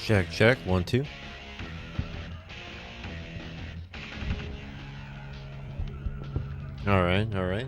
Check, check. 1, 2. Alright, alright.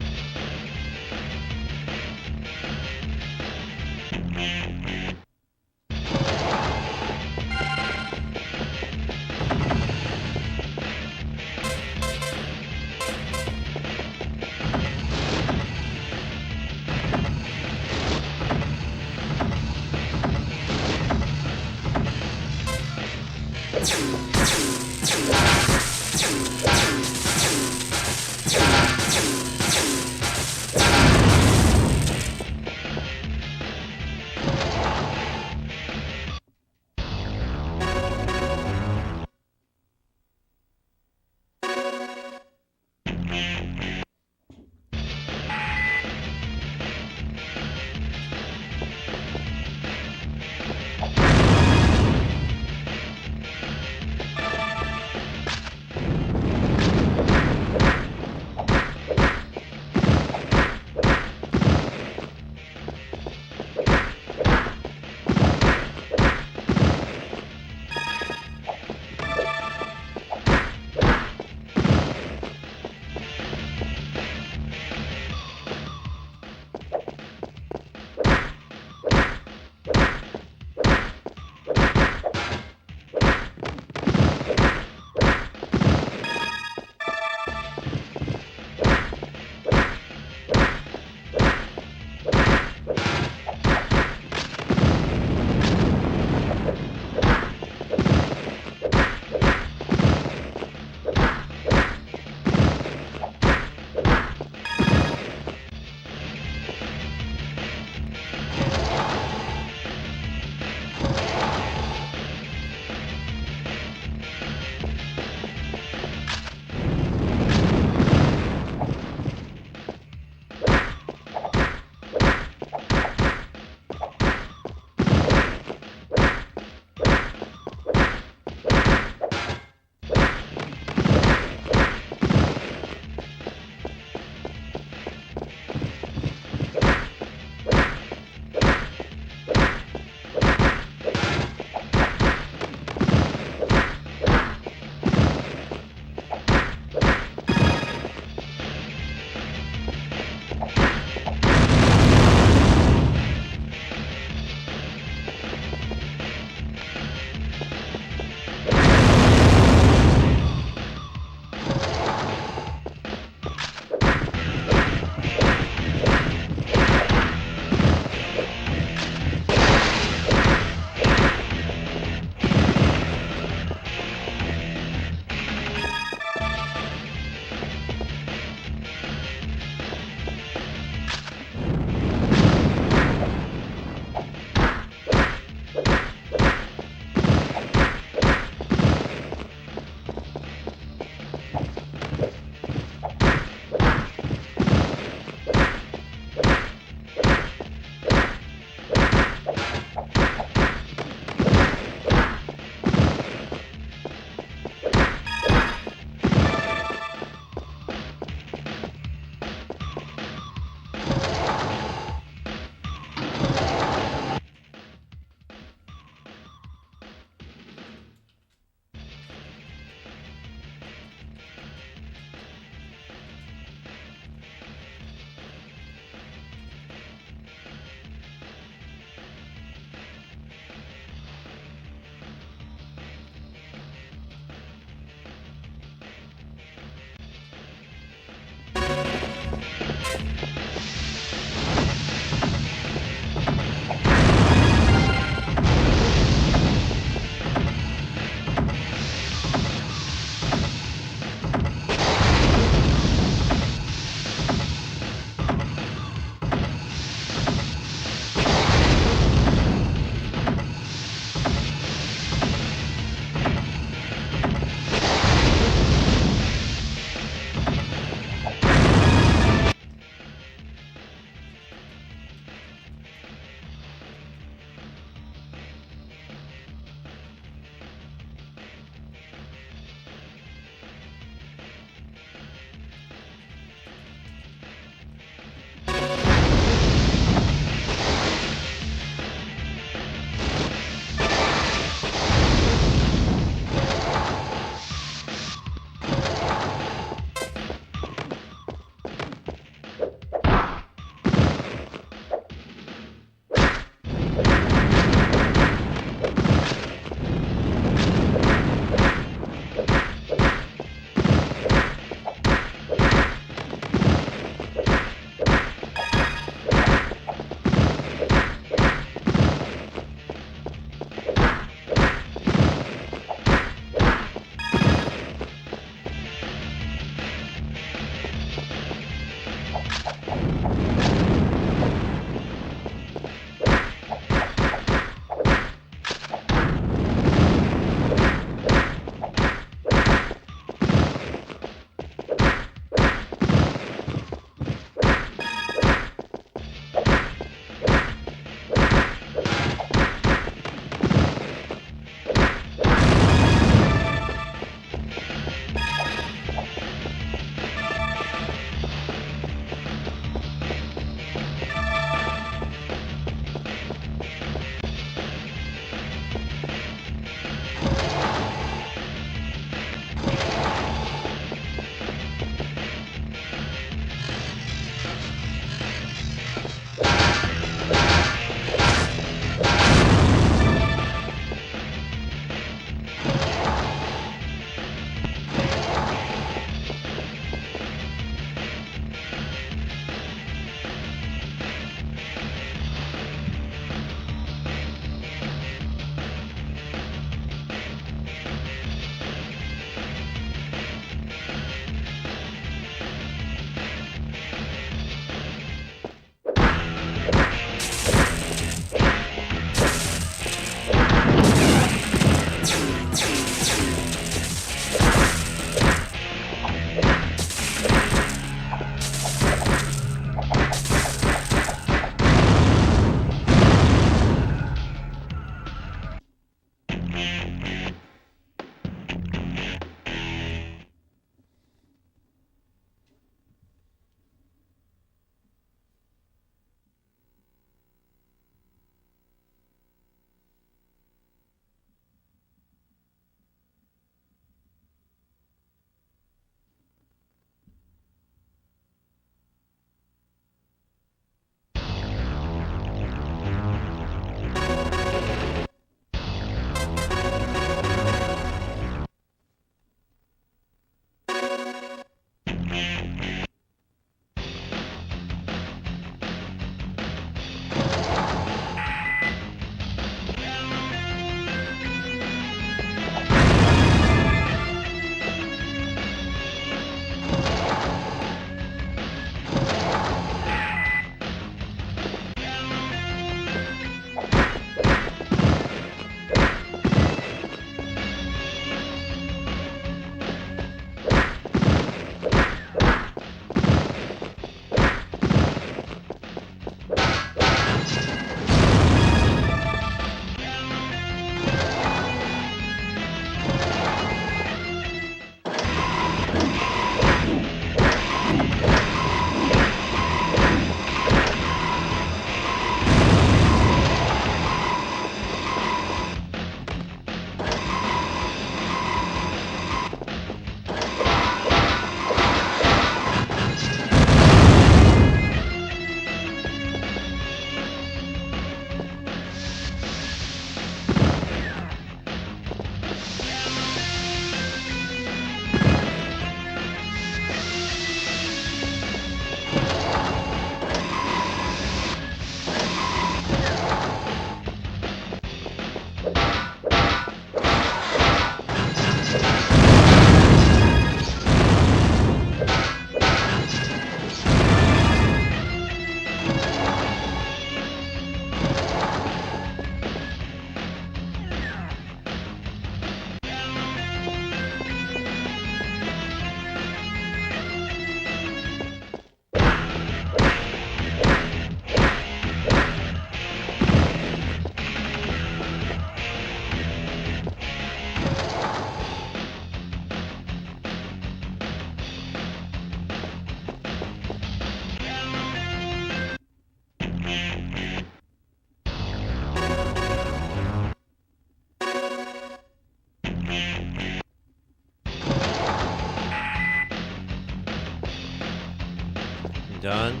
Done.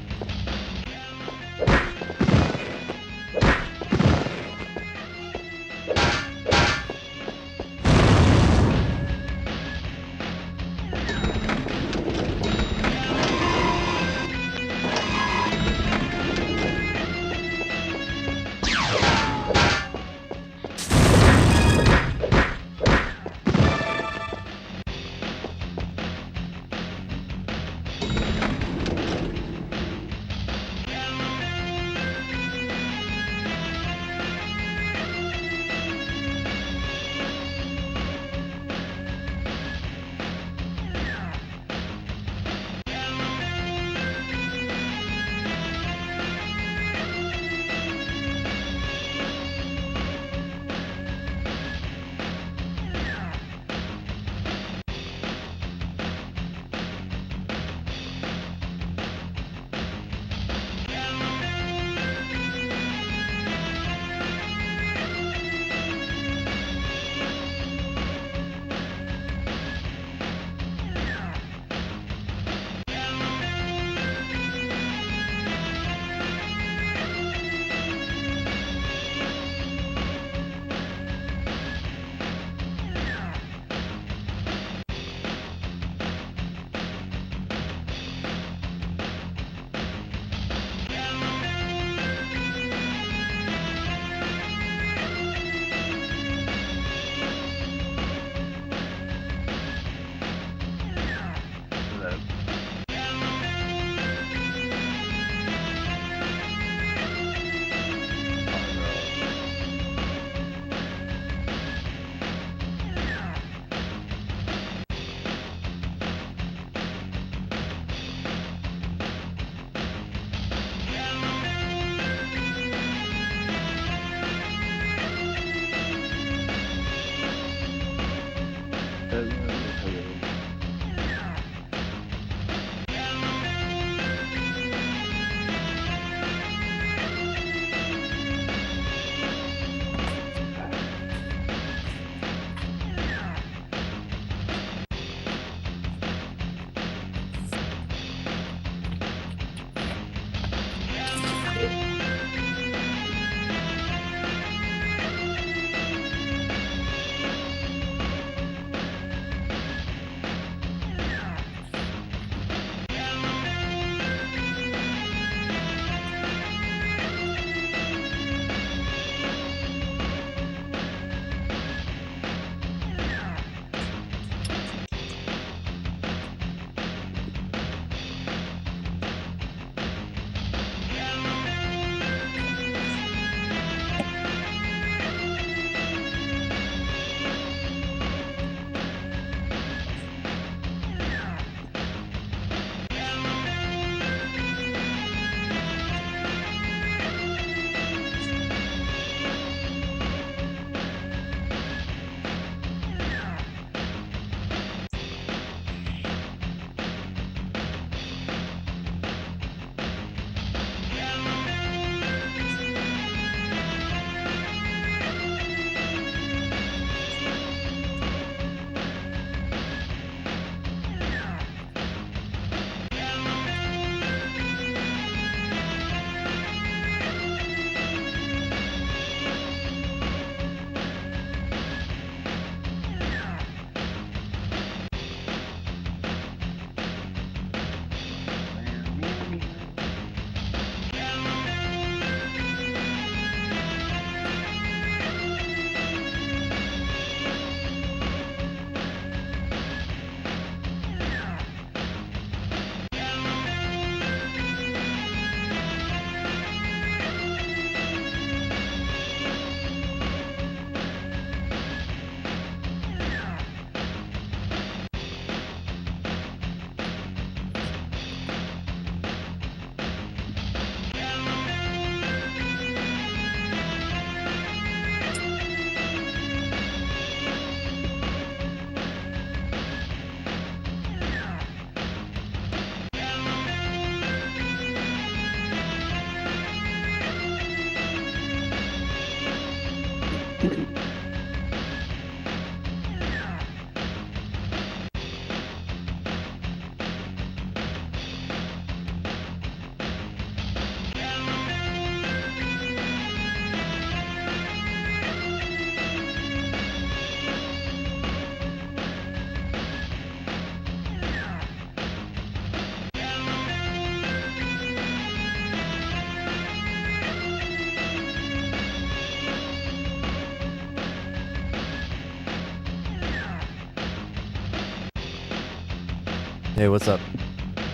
Hey, what's up?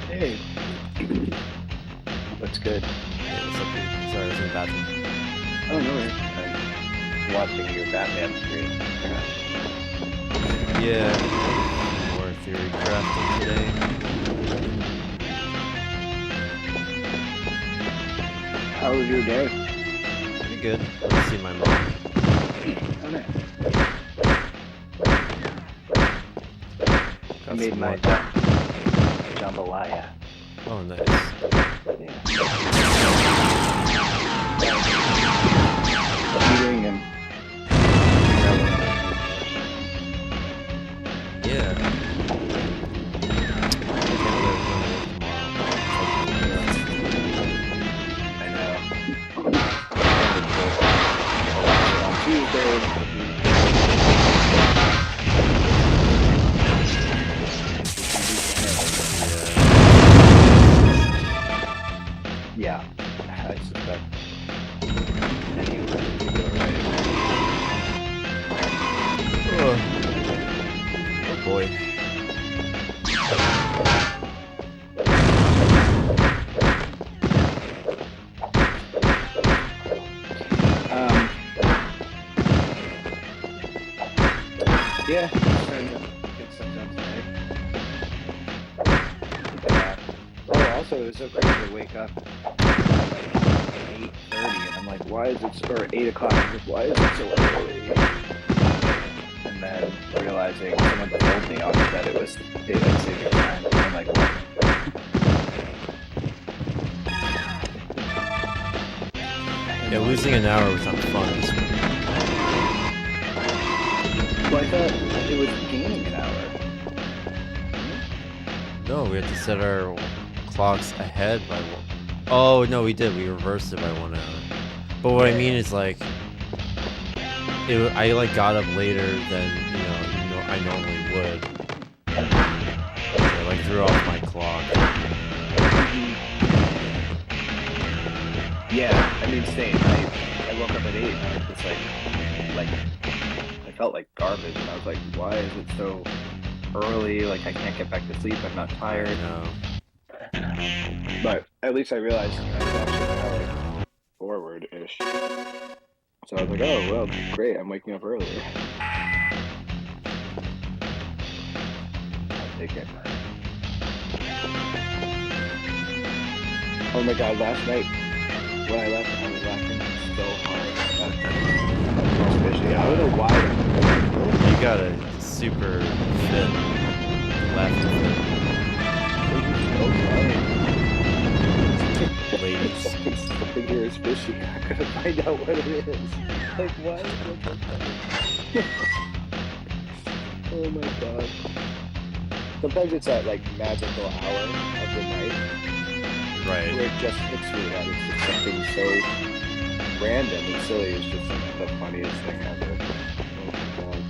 Hey. What's good? Hey, what's up, dude? Sorry, I was in the bathroom. Oh, no worries. I'm watching your Batman stream. Yeah, more theory crafting today. How was your day? Pretty good. Let me see my mom. Oh, nice. I Got made some my more. jambalaya. Oh, nice. Yeah. Eating and... Yeah. I know. On Tuesday. Yeah, I suspect. Anyway, Oh boy. Yeah, trying to get stuff done tonight. Oh, also, it was so crazy to wake up at like 8:30, and I'm like, why is it, or 8 o'clock, I'm like, why is it so early? And then realizing someone told me on that it was daylight saving time, and I'm like, what? Yeah, losing an hour was not fun. Well, I thought it was gaining an hour. No, we had to set our clocks ahead by one. Oh, no, we did. We reversed it by 1 hour. But what I mean is, like, I like got up later than I normally would. So I like threw off my clock. Yeah, I mean, same. I woke up at 8 and I was just like, I felt like garbage, and I was like, why is it so early? Like, I can't get back to sleep. I'm not tired. No. But at least I realized I was actually an hour forward-ish. So I was like, oh, well, great. I'm waking up earlier. I'll take it. Oh my god, last night when I left, I was laughing so hard. I don't know why. You got a super fit laughter fit. Ladies. Something here is fishy. I'm gonna find out what it is. Like, why is it so funny? Oh my god. Sometimes it's that, like, magical hour of the night. Right. Where it just hits me that it's just something so random and silly. It's just like the funniest thing ever. Oh my god.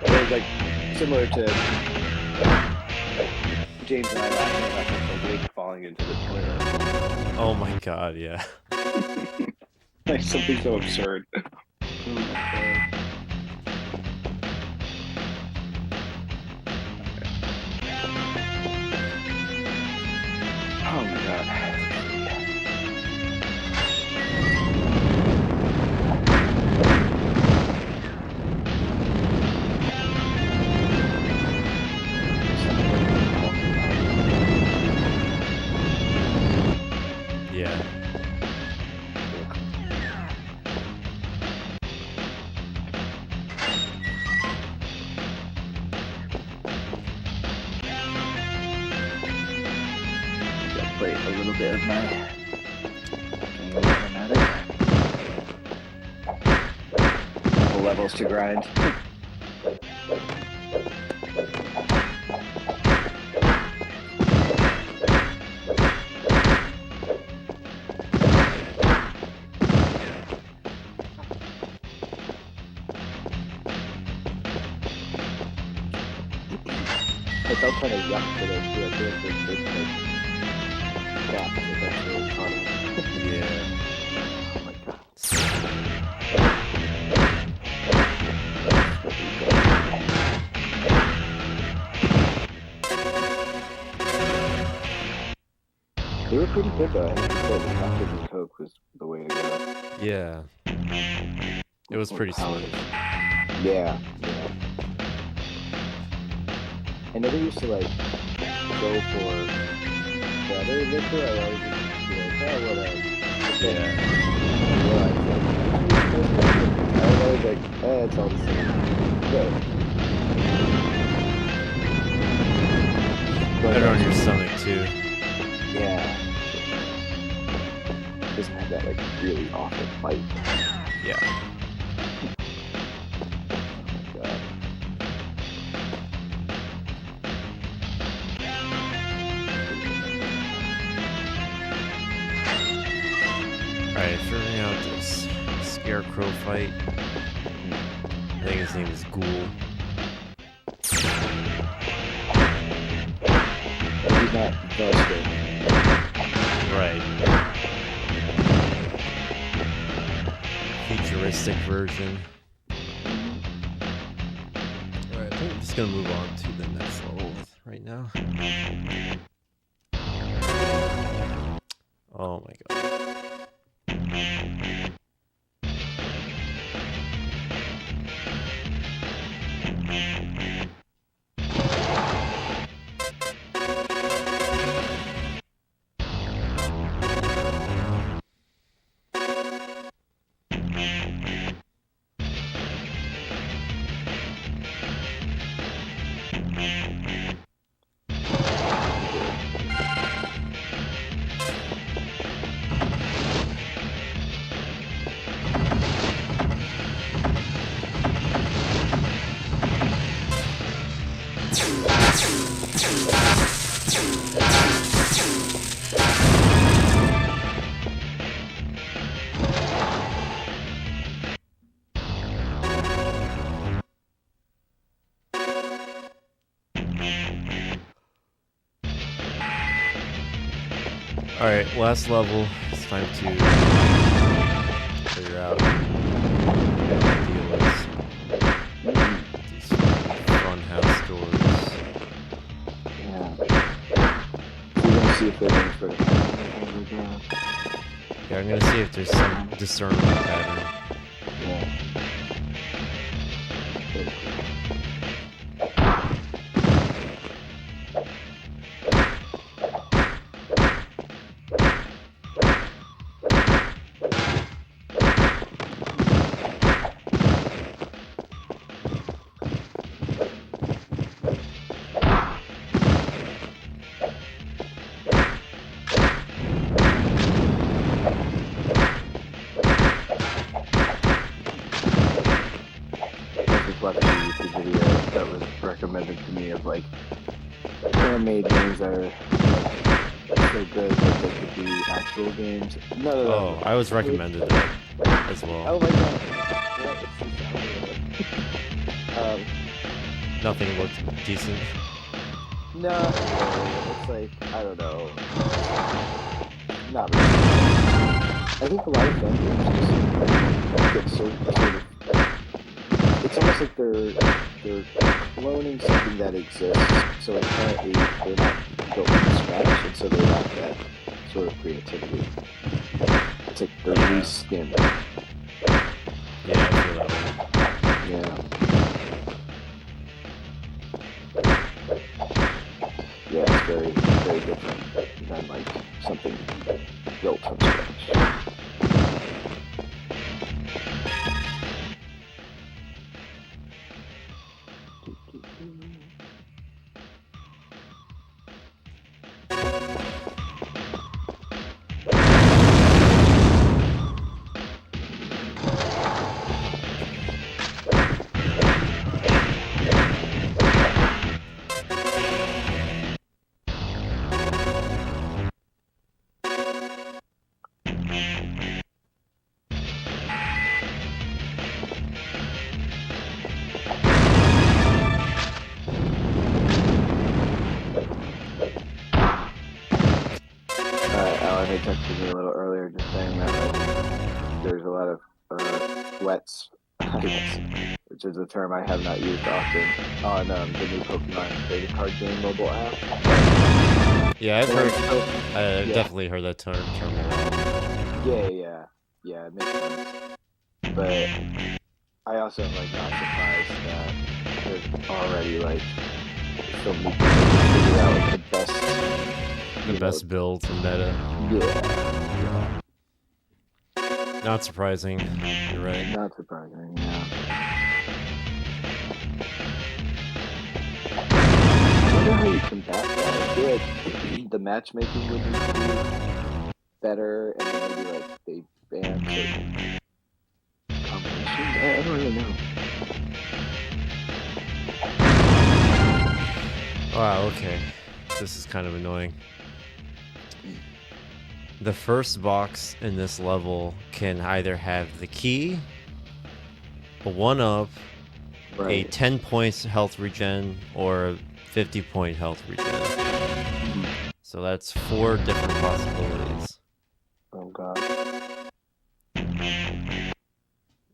It was like similar to James and I laughing about the wig falling into the toilet. Oh my god, yeah. Like something so absurd. Oh my god. Oh my god. Yeah. Play a little bit of my game automatic. Couple levels to grind. I felt kind of yuck today too. I feel like there's big like gap to eventually caught him. Yeah. Oh my god. They were pretty good though. I think the chocolate and Coke was the way to go. Yeah. It was pretty smooth. Yeah, yeah. I never used to like go for better liquor. I always used to be like, oh, whatever. Yeah. I was always like, it's all the same. But Better on your stomach too. yeah. Doesn't have that like really awful bite. Yeah. Oh my god. Alright, figuring out this scarecrow fight. I think his name is Ghoul. He's not busted. Right. Futuristic version. Alright, I think I'm just gonna move on to the next level right now. Oh my god. Alright, last level. It's time to figure out what the deal is. These fun house doors. Yeah. We're gonna see if they're ready for it. Yeah, I'm gonna see if there's some discernible pattern. Yeah. Watching a YouTube video that was recommended to me of like fan-made games that are like, so good that they could be actual games. None of them. Oh, I was recommended that as Oh well. my god. What? It's this algorithm. Nothing looked decent. No, it's like, I don't know. Not really. I think a lot of fan games just get sort of it's almost like they're cloning something that exists, so inherently they're not built from scratch, and so they lack that sort of creativity. It's like they're reskinned. Yeah, I feel that way. Yeah. Yeah, it's very, very different than like something built from scratch. earlier, just saying that like, there's a lot of sweats, I guess, which is a term I have not used often on the new Pokemon trading card game mobile app. Yeah, I've heard. I've Yeah. definitely heard that term a lot. Yeah, it makes sense. But I also am like not surprised that there's already like so many people who figure out like The best builds in meta. Yeah. Not surprising. You're right. Not surprising, yeah. I wonder how you combat that. I feel like the matchmaking would need to be better, and then maybe like they ban certain combinations. I don't really know. Wow, okay. This is kind of annoying. The first box in this level can either have the key, a 1-up, a 10 points health regen, or a 50-point health regen. So that's 4 different possibilities. Oh god. I'm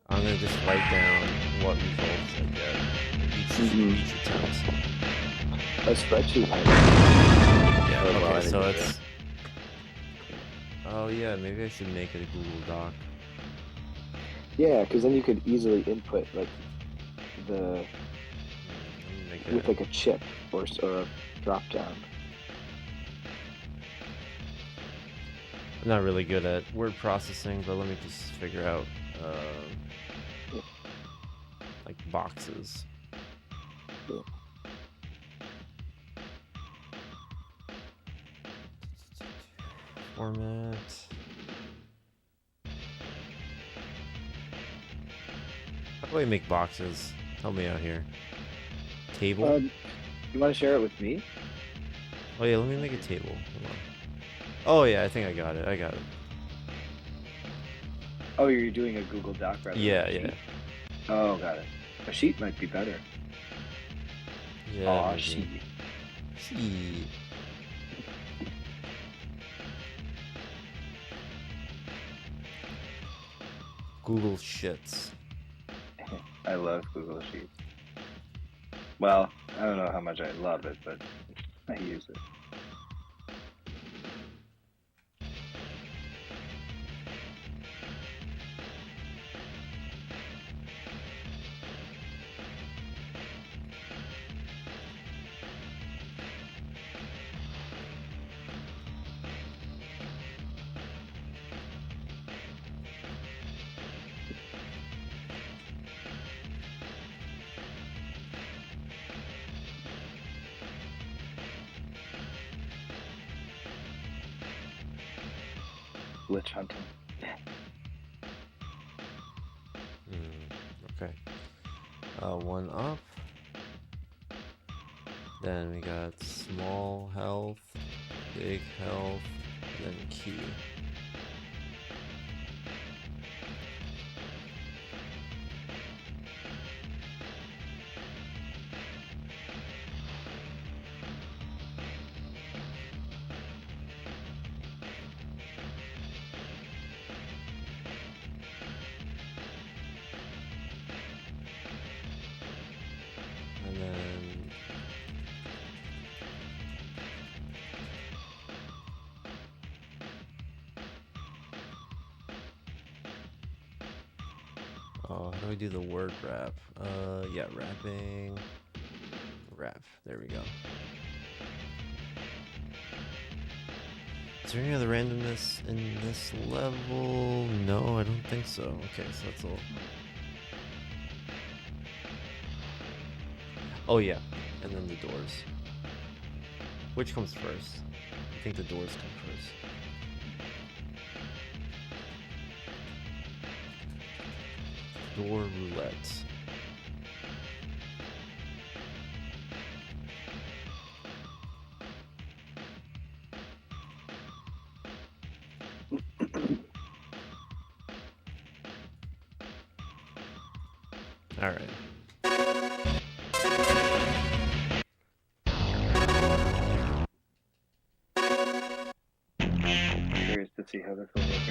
gonna just write down what results I get each attempt. A spreadsheet. Yeah, okay, so it's... Oh yeah, maybe I should make it a Google Doc. Yeah, because then you could easily input like the with like a chip or a drop down. I'm not really good at word processing, but let me just figure out like boxes. Yeah. Format. How do I make boxes? Help me out here. Table? You want to share it with me? Oh yeah, let me make a table. Hold on. Oh yeah, I think I got it. Oh, you're doing a Google Doc rather than a sheet? Yeah. Oh, got it. A sheet might be better. Yeah. Sheet. Google shits. I love Google Sheets. Well, I don't know how much I love it, but I use it. Glitch hunting. Okay. 1 up. Then we got small health, big health, and then key. And then how do I do the word wrap? Yeah, wrapping. Wrap. There we go. Is there any other randomness in this level? No, I don't think so. Okay, so that's all. Oh yeah, and then the doors. Which comes first? I think the doors come first. Door roulette. All right. Curious to see how this will look.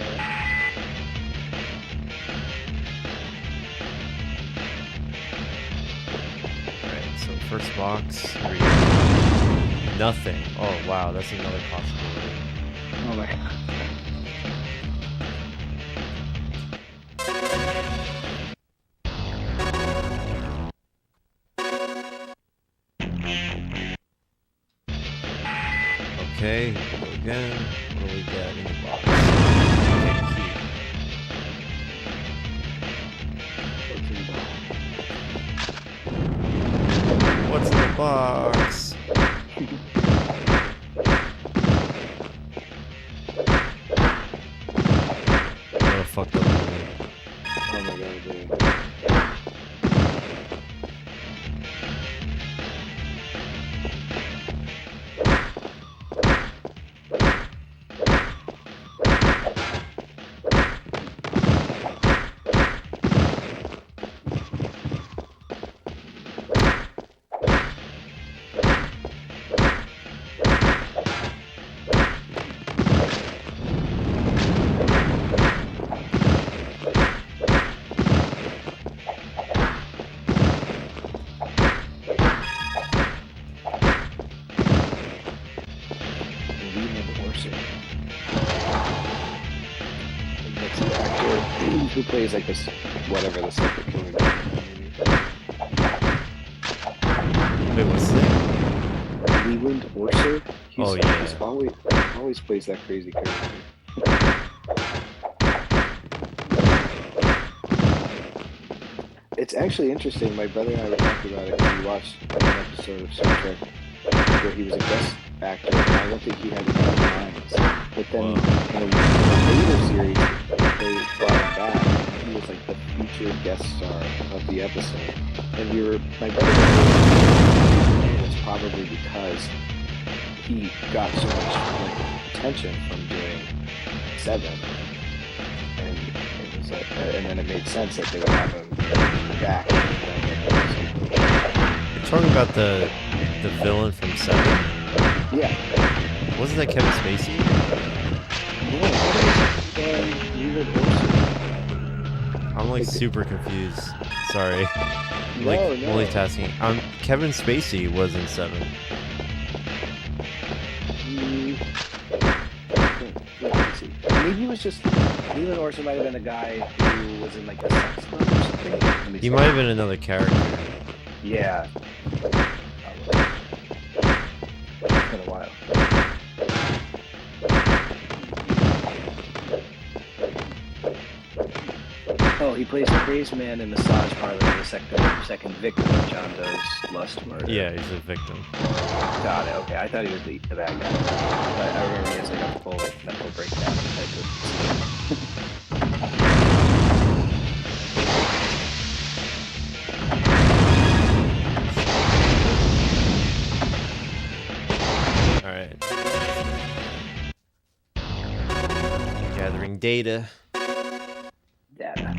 Alright, so first box. Nothing. Oh wow, that's another possibility. Oh my god. Okay, go again. What do we get in the box? Okay, key. What's in the box? What a fucked up movie. Oh my god, dude. Who plays like this, whatever the second killer is. Wait, what's his name? Leland Orser? Oh, yeah. He's always plays that crazy character. It's actually interesting. My brother and I were talking about it because we watched an episode of Star Trek where he was a guest actor, and I don't think he had any lines. But then in a later series, they brought him back, and he was like the featured guest star of the episode. And my brother was saying it's probably because he got so much attention from doing Seven, and it was like, and then it made sense that they would have him back. You're talking about the villain from Seven? Yeah. Wasn't that Kevin Spacey? I'm like super confused. Sorry. Like multitasking. Kevin Spacey was in Seven. Maybe it was just Leland Orser might have been a guy who was in like a sex club or something. He might have been another character. Yeah. It's been a while. Oh, he plays the crazed man in Massage Parlor, the second victim of John Doe's lust murder. Yeah, he's a victim. Got it. Okay, I thought he was the bad guy. But I remember he has like a full mental breakdown type of. Alright. Gathering data. Data.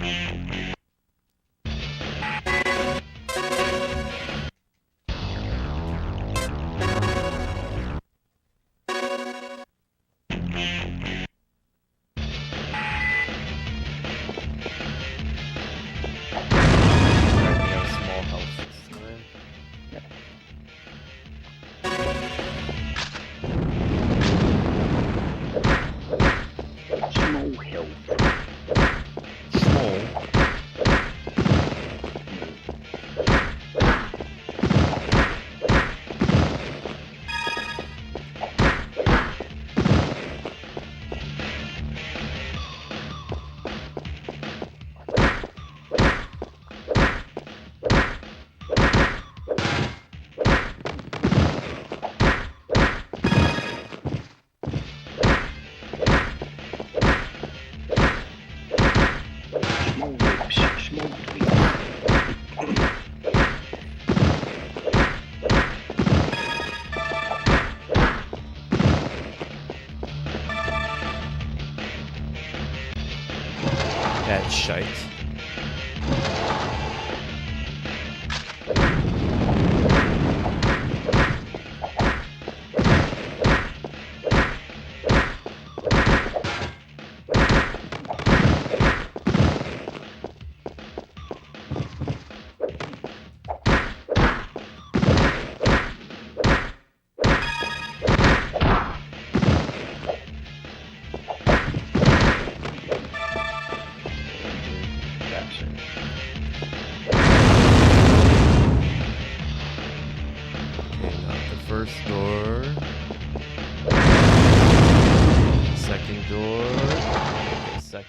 That's shite.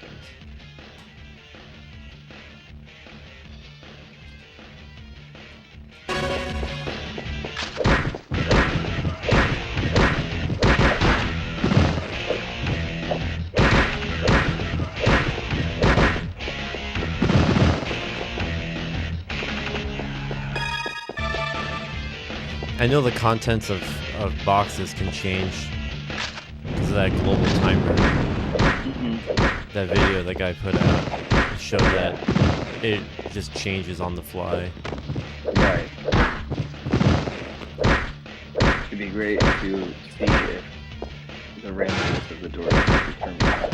second. I know the contents of boxes can change because of that global timer. That video that guy put out showed that it just changes on the fly. Right. It'd be great to see if the randomness of the door determines that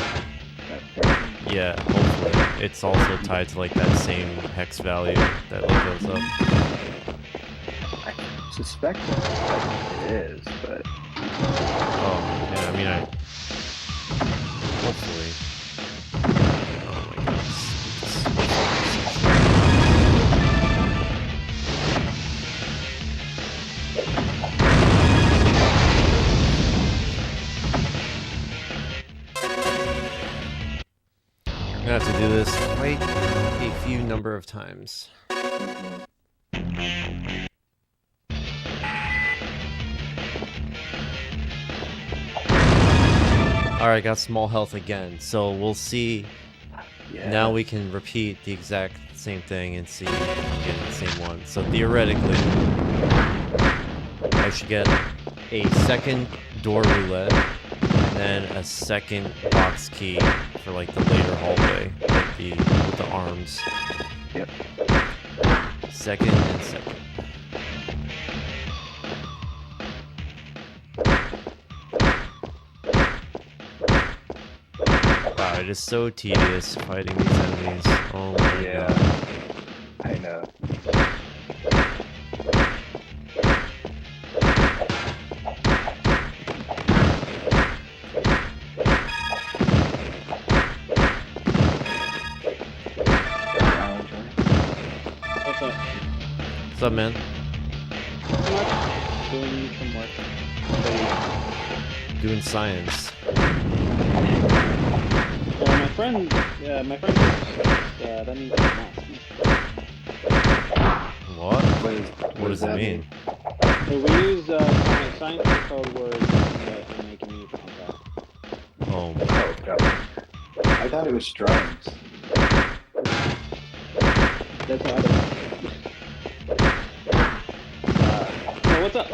person. Yeah, hopefully. It's also tied to like that same hex value that like goes up. I suspect that it is, but Oh, yeah, I mean, hopefully. Oh my I'm gonna have to do this quite a few number of times. Alright, got small health again, so we'll see. Yeah. Now we can repeat the exact same thing and see if I'm getting the same one. So theoretically, I should get a second door roulette and then a second box key for like the later hallway with the arms. Yep. Second and second. Wow, it is so tedious fighting these enemies. Oh my god. I know. What's up? What's up, man? Doing some work. Doing science. Well, my friend that means What? What does that mean? So we use science code words in making new contact. Oh my god. I thought it was drums. That's how so what's up? I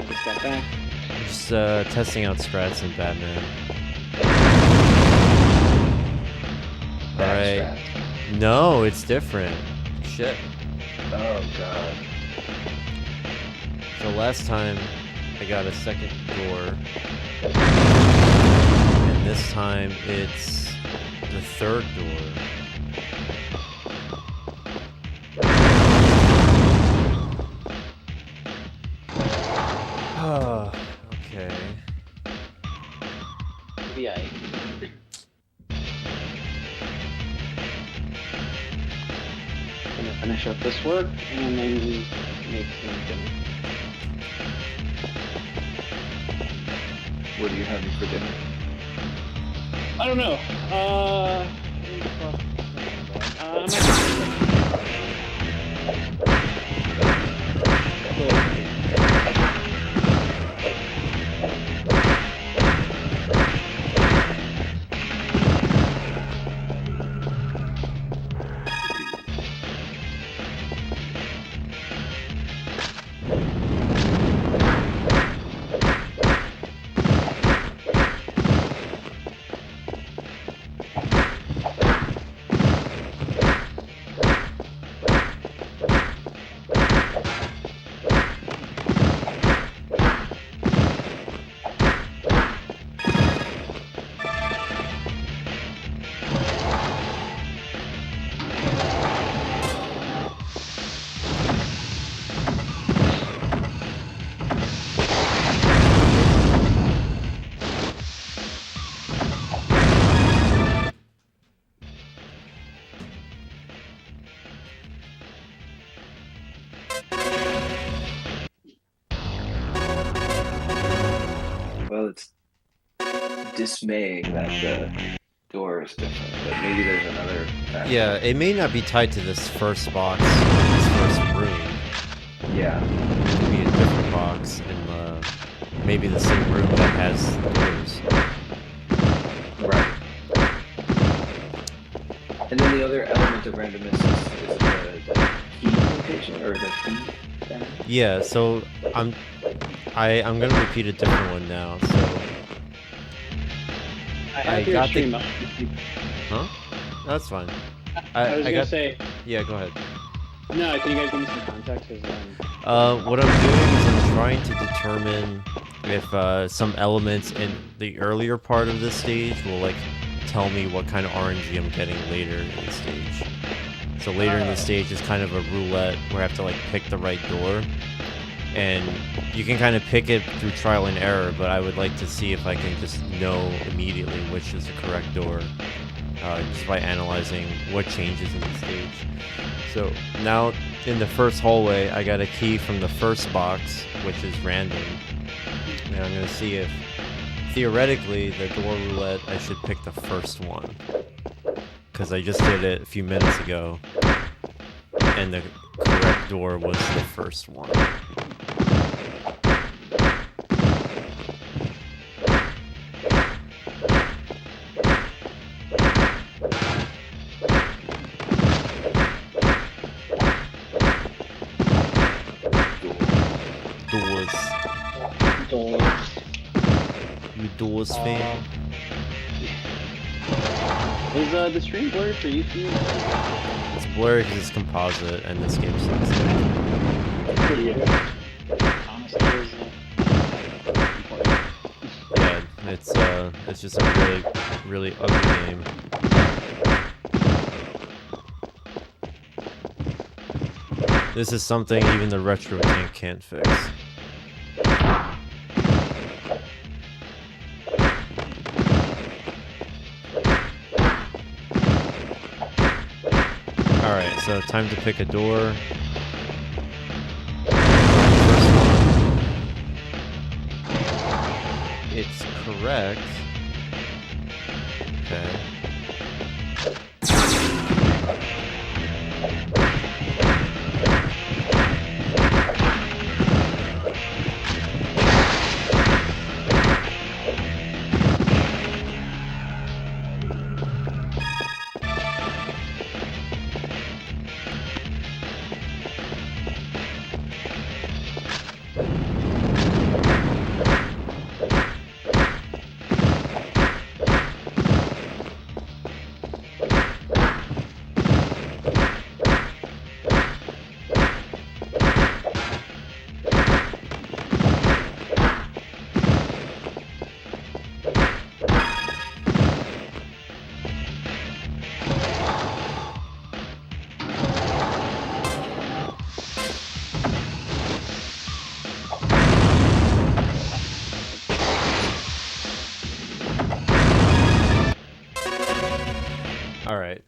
just got back. Just testing out strats in Batman. Alright. No, it's different. Shit. Oh god. So last time I got a second door. And this time it's the third door. Okay. Yeah. Gonna finish up this work and then make some dinner. What are you having for dinner? I don't know. Well, it's dismaying that door is different, but maybe there's another factor. Yeah, it may not be tied to this first box, this first room. Yeah. It could be a different box in the maybe the same room that has doors. Right. And then the other element of randomness is the key location or the key thing. Yeah, so I'm gonna repeat a different one now. So I got got the- the... huh? That's fine. I was I gonna got say... yeah. Go ahead. No, can you guys give me some context? 'Cause, What I'm doing is I'm trying to determine if some elements in the earlier part of this stage will like tell me what kind of RNG I'm getting later in the stage. So later in the stage is kind of a roulette where I have to like pick the right door, and you can kind of pick it through trial and error. But I would like to see if I can just know immediately which is the correct door, just by analyzing what changes in the stage. So now in the first hallway, I got a key from the first box, which is random. And I'm gonna see if, theoretically, the door roulette, I should pick the first one. Because I just did it a few minutes ago. And the correct door was the first one. doors. You Doors fan? Is the stream blurry for you, Steve? It's blurry because it's composite, and this game sucks. Yeah. Honestly, is important. Yeah, it's just a really ugly game. This is something even the retro tank can't fix. Alright, so time to pick a door. First one. It's correct. Okay. Alright.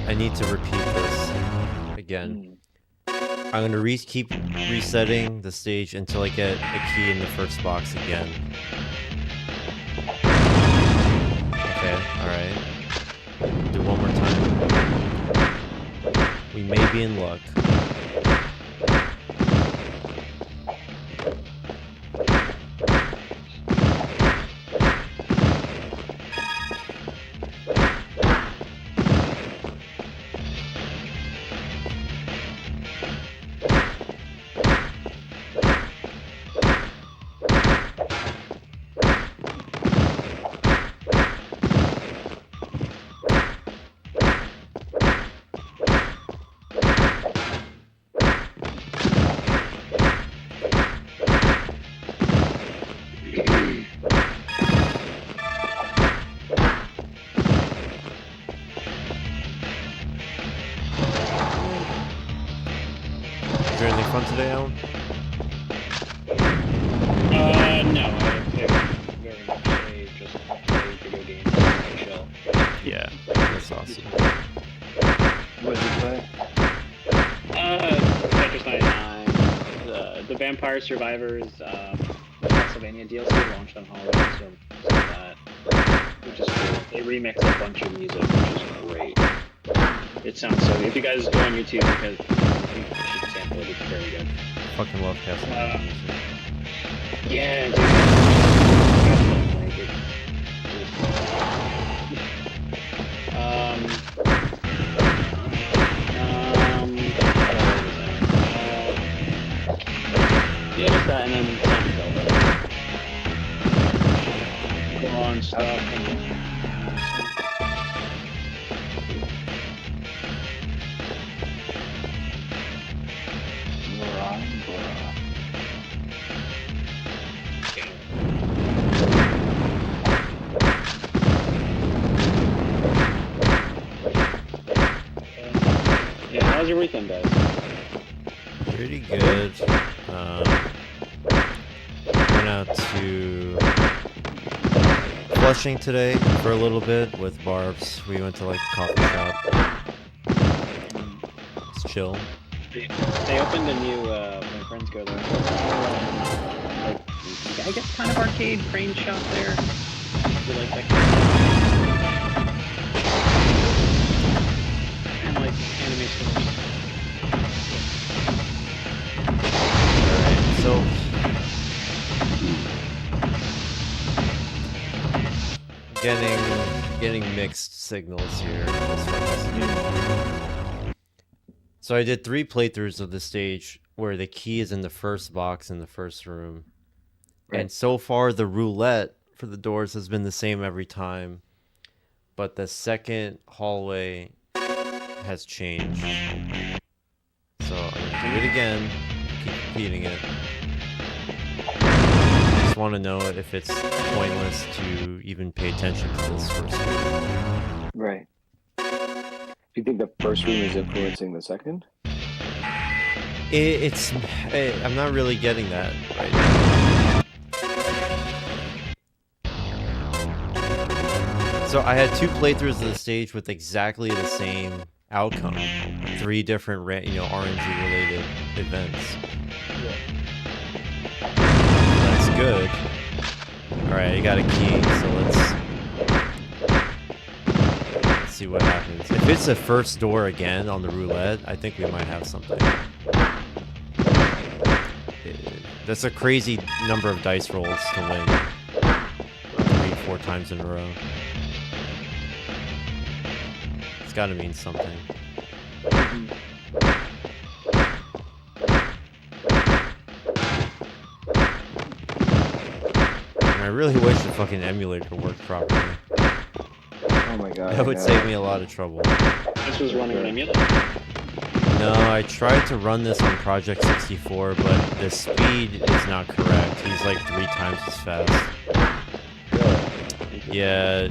I need to repeat this again. I'm gonna keep resetting the stage until I get a key in the first box again. Okay, alright. Do one more time. We may be in luck. Is there anything fun today, Alan? No, I picked very much a just play video games and chill. Yeah, that's awesome. What did you play? Tetris 99, the Vampire Survivors, Castlevania DLC launched on holiday, so that. which is cool. They remix a bunch of music, which is great. It sounds so good. If you guys go on YouTube, because you should sample it, it's very good. Fucking love Castlevania music. Yeah, dude. Like it. Yeah, just that, and then go on stuff. Yeah, how's your weekend, guys? Pretty good. Went out to Flushing today for a little bit with Barbs. We went to like a coffee shop. It's chill. They opened a new, my friends go there. Like, I guess kind of arcade crane shop there. You like that kind of and like anime stores. Alright, so getting mixed signals here. So I did 3 playthroughs of the stage where the key is in the first box in the first room. Right. And so far the roulette for the doors has been the same every time. But the second hallway has changed. So I'm gonna do it again. Keep repeating it. I just want to know if it's pointless to even pay attention to this first room. Right. Do you think the first room is influencing the second? I'm not really getting that right now. So I had 2 playthroughs of the stage with exactly the same outcome. 3 different, RNG related events. Yeah. That's good. Alright, I got a key, so let's see what happens. If it's the first door again on the roulette, I think we might have something. That's a crazy number of dice rolls to win 3-4 times in a row. It's gotta mean something. I really wish the fucking emulator worked properly. Oh my god. That would save me a lot of trouble. This was running an emulator? No, I tried to run this on Project 64, but the speed is not correct. He's like 3 times as fast. Yeah,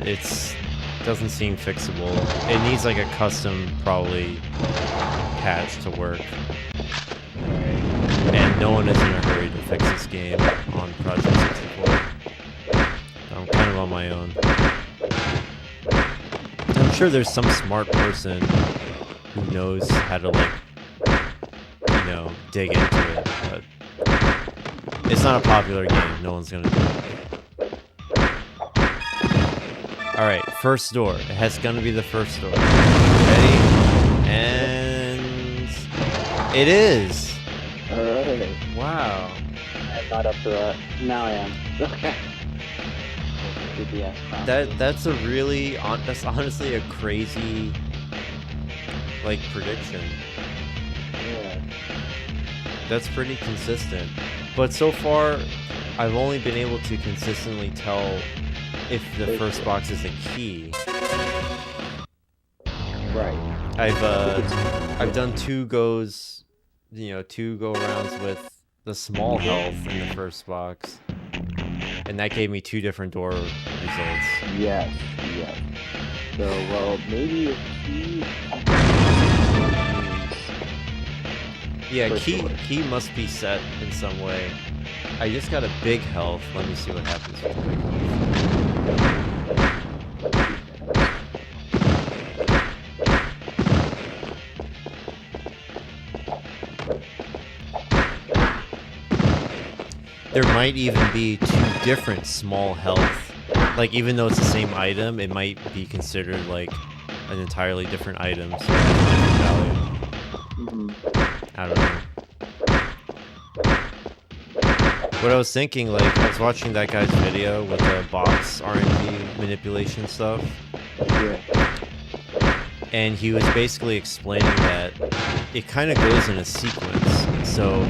doesn't seem fixable. It needs like a custom, probably, patch to work. And no one is in a hurry to fix this game on Project 64. I'm kind of on my own. I'm sure there's some smart person who knows how to, like, dig into it, but it's not a popular game. No one's gonna do it. Alright, first door. It's gonna be the first door. Ready? And it is! Alright. Wow. I'm not up to that. Now I am. Okay. That's honestly a crazy, like, prediction. Yeah. That's pretty consistent. But so far, I've only been able to consistently tell if the first box is a key. Right. I've done 2 goes, 2 go-arounds with the small health in the first box. And that gave me 2 different door results. Yes. So, well, maybe if key... Yeah, key must be set in some way. I just got a big health. Let me see what happens with the big health. There might even be 2 different small health like even though it's the same item, it might be considered like an entirely different item, so it has a different value. I don't know. What I was thinking, like, I was watching that guy's video with the box RNG manipulation stuff. Yeah. And he was basically explaining that it kind of goes in a sequence. So,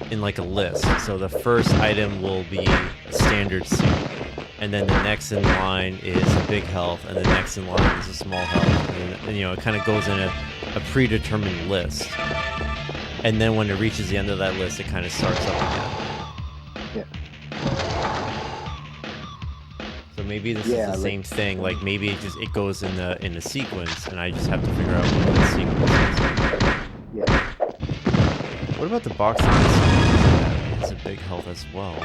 in like a list. So the first item will be a standard suit, and then the next in line is a big health, and the next in line is a small health. And it kind of goes in a predetermined list. And then when it reaches the end of that list, it kind of starts up again. Yeah. So maybe this is the same thing. Like maybe it goes in a sequence, and I just have to figure out what that sequence is. Yeah. What about the box? It's a big health as well.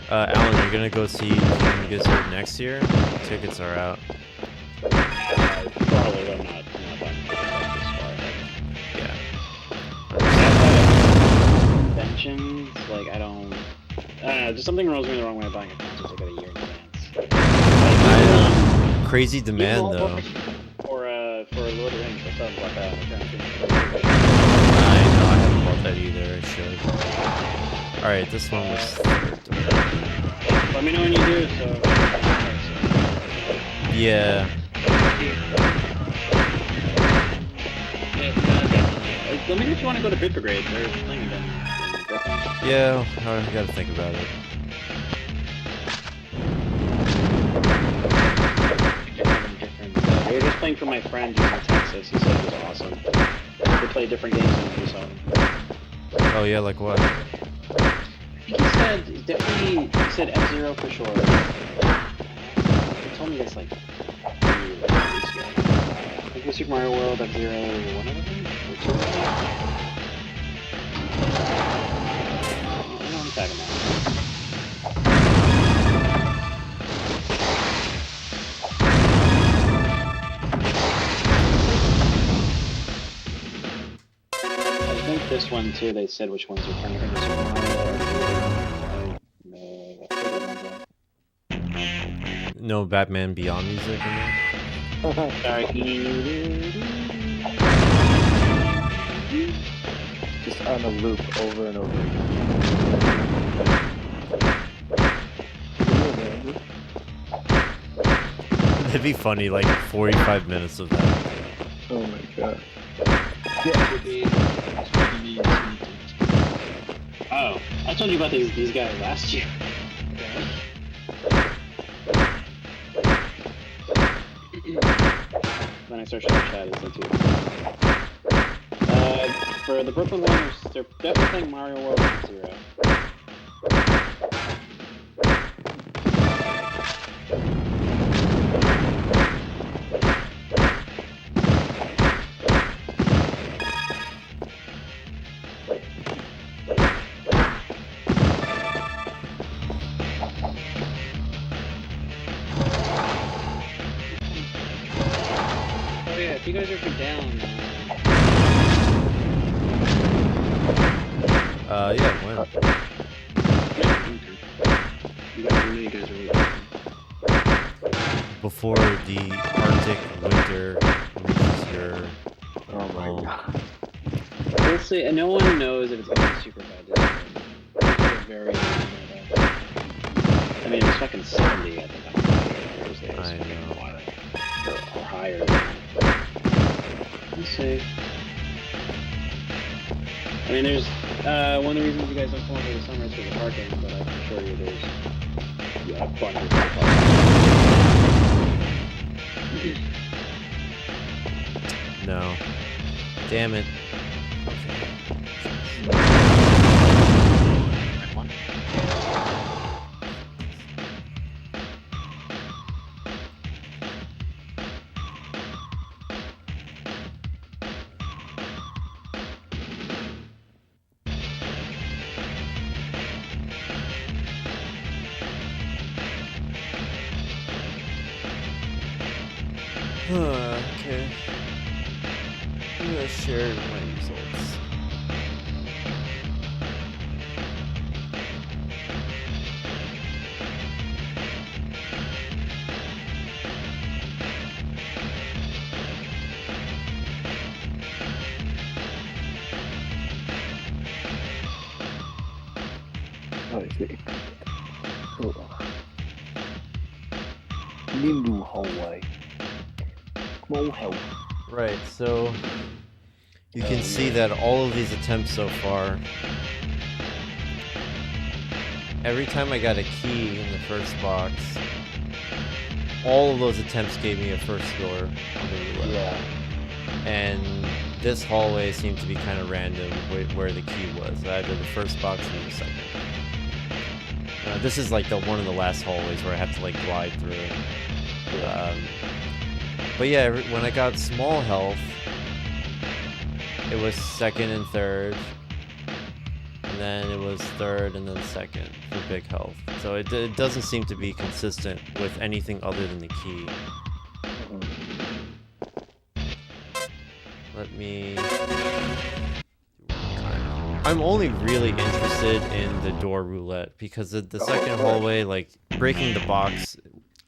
Alan, are you gonna go see King Gizzard next year? Tickets are out. Probably, I'm not buying this far ahead. Yeah. Conventions, like I don't know, just something rubs me the wrong way buying a concert ticket a year in advance. Crazy demand though. For Lord of the Rings, I thought about that. I know, I haven't bought that either. I should. Alright, this one was third. Let me know when you do, so. Yeah. Let me know if you want to go to Bit Brigade. They're playing again. Yeah, I gotta think about it. They were just playing for my friend who's in Texas. He said it was awesome. They play different games than we saw. Oh yeah, like what? I think he said F-Zero for sure. He told me this like 3 weeks ago. I think it was Super Mario World, F-Zero, one of them? Or two of them? I don't know what I'm talking about. I think this one too, they said which ones are playing. I think it's No Batman Beyond music in there? Sorry. Just on a loop over and over again. It'd be funny, like 45 minutes of that. Oh my god. Oh, I told you about these guys last year. When I searched in the chat, it's like 2. For the Brooklyn one, they're definitely playing Mario World and Zero. If you guys are down, yeah, when? You guys are Before the Arctic winter reaches your Oh my god. we'll see, and no one knows if it's going to be super bad. Very, I mean, it's fucking 70 at the time. Thursday. I know. Or higher than that. Let's see. I mean, there's one of the reasons you guys don't come over the summer is for the parking, but I can assure you there's abundance of parking. No. Damn it. Okay. I'm gonna share my results. I see. New hallway. Small hell. Right, so you can see that all of these attempts so far, every time I got a key in the first box, all of those attempts gave me a first door on the roulette. Yeah. And this hallway seemed to be kind of random where the key was, either the first box or the second. This is like one of the last hallways where I have to like glide through. But yeah, when I got small health, it was second and third, and then it was third and then second for big health. So it doesn't seem to be consistent with anything other than the key. Let me... I'm only really interested in the door roulette because the second hallway, like breaking the box,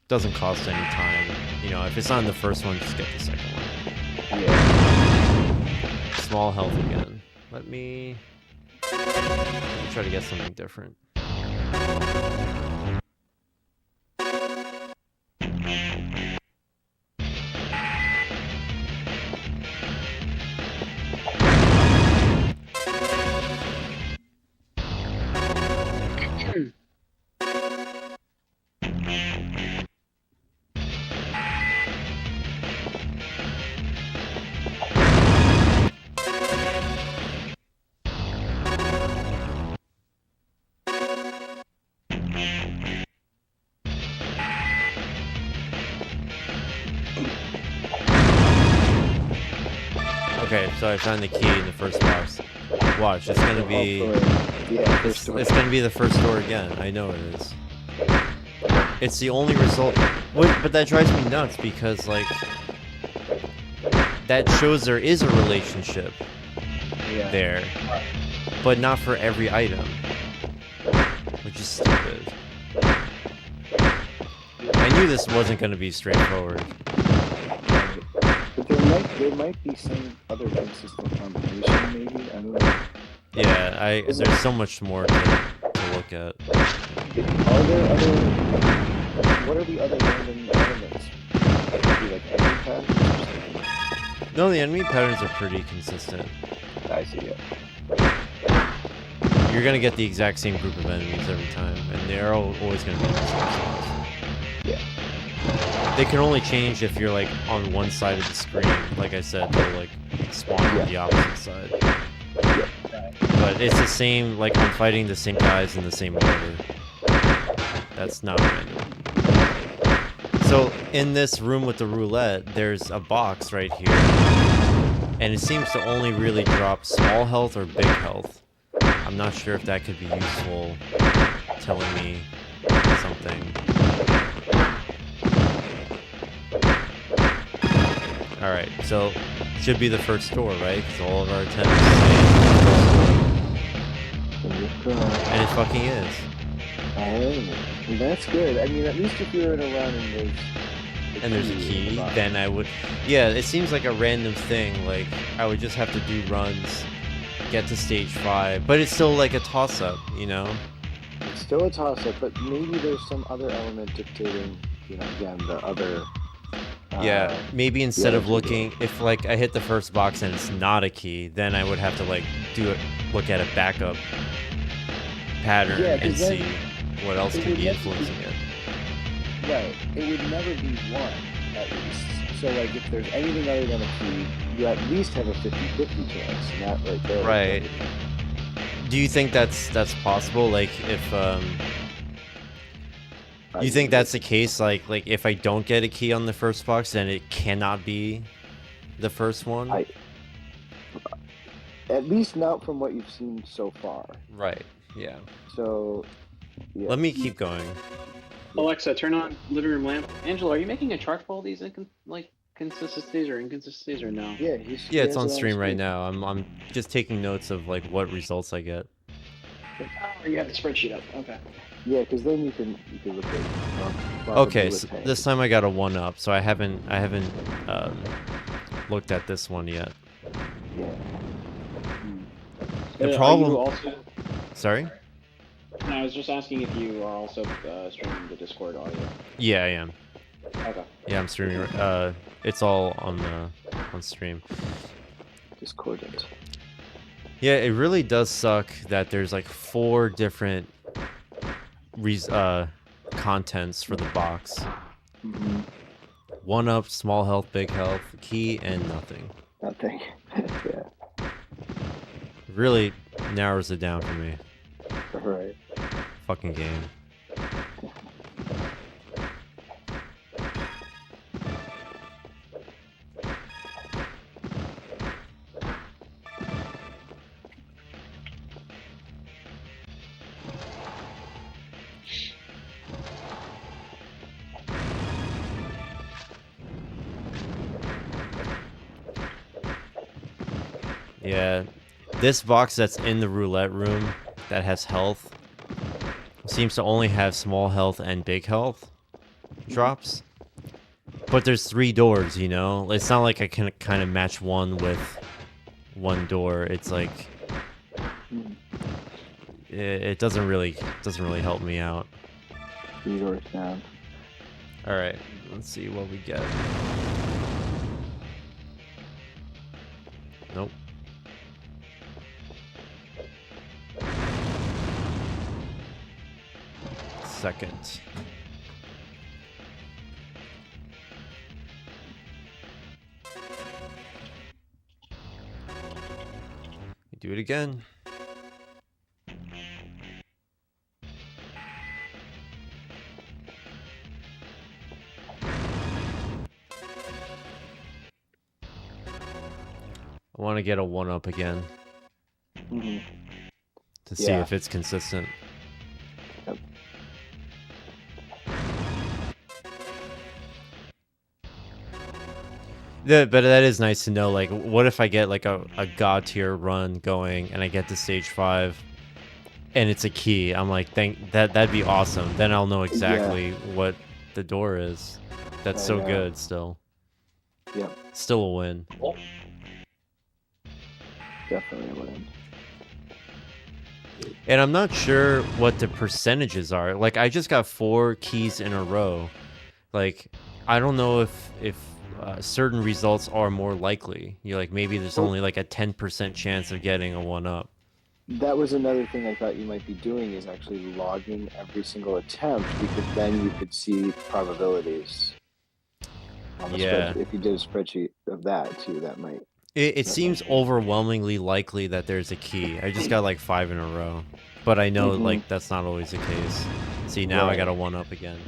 doesn't cost any time. You know, if it's not in the first one, just get the second one. Yeah. Small health again. Let me try to get something different. Okay, so I found the key in the first box. Watch, it's gonna be... Yeah, It's gonna be the first door again. I know it is. It's the only result... But that drives me nuts because, like... That shows there is a relationship there. But not for every item. Which is stupid. I knew this wasn't gonna be straightforward. But there might be some other consistent combination, maybe. I don't know. Yeah, there's so much more to look at. Are there other? What are the other random elements? Could be like enemy patterns or something? No, the enemy patterns are pretty consistent. I see it. You're gonna get the exact same group of enemies every time, and they're always gonna be in the same spots. Yeah. They can only change if you're like on one side of the screen. Like I said, they'll like spawn on the opposite side. Yeah. But it's the same, like I'm fighting the same guys in the same order. That's not random. So in this room with the roulette, there's a box right here. And it seems to only really drop small health or big health. I'm not sure if that could be useful, telling me something. Alright, so should be the first door, right? Because all of our attempts and it fucking is. Oh, that's good. I mean, at least if you're in a run and there's a key, then I would... Yeah, it seems like a random thing. Like, I would just have to do runs, get to stage 5. But it's still like a toss-up, you know? It's still a toss-up, but maybe there's some other element dictating, you know, again, the other... Yeah, maybe instead of looking... If, like, I hit the first box and it's not a key, then I would have to, like, look at a backup pattern and see what else could be influencing it. Right. It would never be one, at least. So, like, if there's anything other than a key, you at least have a 50-50 chance, and that right there. Right. Do you think that's possible? Like, if, you think that's the case? Like, if I don't get a key on the first box, then it cannot be the first one? At least not from what you've seen so far. Right, yeah. So, yeah. Let me keep going. Alexa, turn on living room lamp. Angela, are you making a chart for all these consistencies or inconsistencies or no? Yeah, Yeah, he it's has on it stream right screen. now. I'm just taking notes of like what results I get. Oh, you have the spreadsheet up. Okay. Yeah, because then you can look at Okay, probability. so this time I got a 1-up, so I haven't looked at this one yet. Yeah. The Are problem. you also? Sorry. No, I was just asking if you are also streaming the Discord audio. Yeah, I am. Okay. Yeah, I'm streaming. It's all on stream. Discordant. Yeah, it really does suck that there's like 4 different contents for the box. 1-up, small health, big health, key, and nothing. Nothing. Yeah. Really narrows it down for me. Right. Fucking game. Yeah, this box that's in the roulette room that has health seems to only have small health and big health drops. But there's 3 doors, you know? It's not like I can kind of match one with one door. It's like it doesn't really help me out. 3 doors down. All right, let's see what we get. Nope. Second. Do it again. I want to get a 1-up again. To see if it's consistent. Yep. But that is nice to know. Like, what if I get like a god tier run going and I get to stage 5 and it's a key? I'm like, that'd be awesome. Then I'll know exactly what the door is. That's so good still. Yep. Still a win. Definitely a win. And I'm not sure what the percentages are. Like, I just got 4 keys in a row. Like, I don't know if certain results are more likely. You're like, maybe there's only like a 10% chance of getting a 1-up. That was another thing I thought you might be doing, is actually logging every single attempt, because then you could see probabilities. Yeah. If you did a spreadsheet of that too, that might. It seems overwhelmingly likely that there's a key. I just got like 5 in a row. But I know like that's not always the case. See, now I got a 1-up again.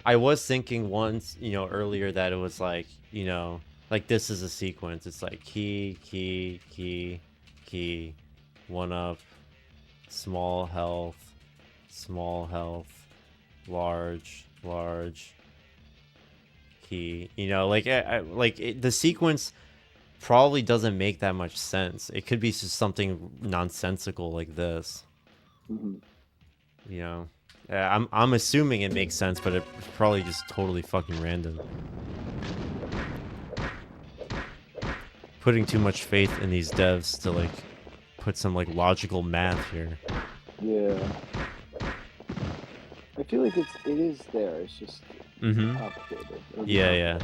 I was thinking once, earlier that it was like, like this is a sequence. It's like key, key, key, key, 1-up, small health, large, key. The sequence probably doesn't make that much sense. It could be just something nonsensical like this. I'm assuming it makes sense, but it's probably just totally fucking random. Putting too much faith in these devs to like put some like logical math here. Yeah. I feel like it is there. It's just complicated. Yeah.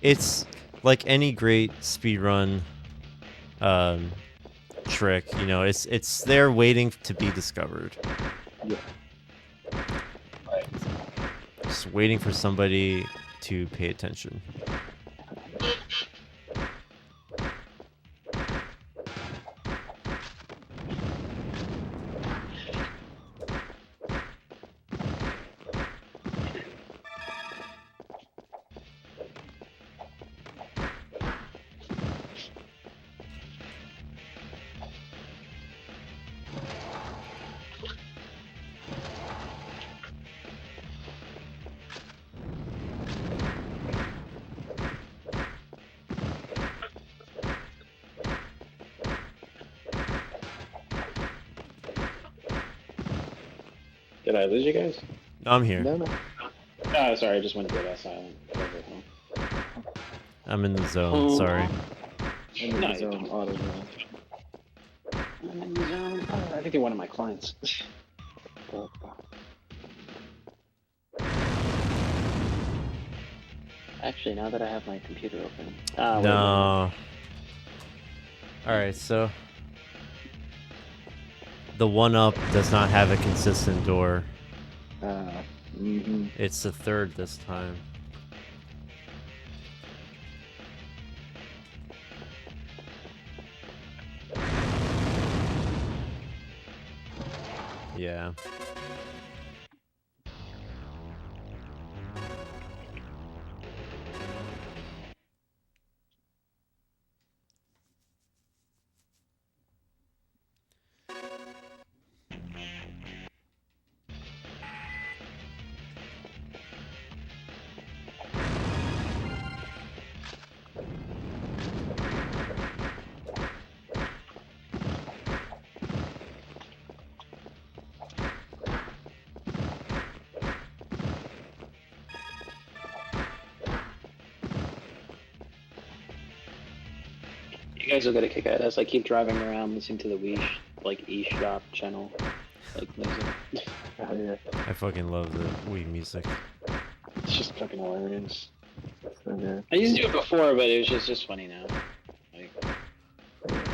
It's like any great speedrun trick, it's there waiting to be discovered. Yeah. Just waiting for somebody to pay attention. Did I lose you guys? I'm here. No, no. Oh, sorry, I just went dead silent. I'm in the zone. Sorry. I'm in No, the you zone, don't. auto zone. I'm in the zone. I think you're one of my clients. Actually, now that I have my computer open. No. Alright, so the 1-up does not have a consistent door. It's the third this time. Yeah. You guys will get a kick out of this. I keep driving around listening to the eShop channel, music. Oh, yeah. I fucking love the Wii music. It's just fucking hilarious. So good. I used to do it before, but it was just funny now. Like,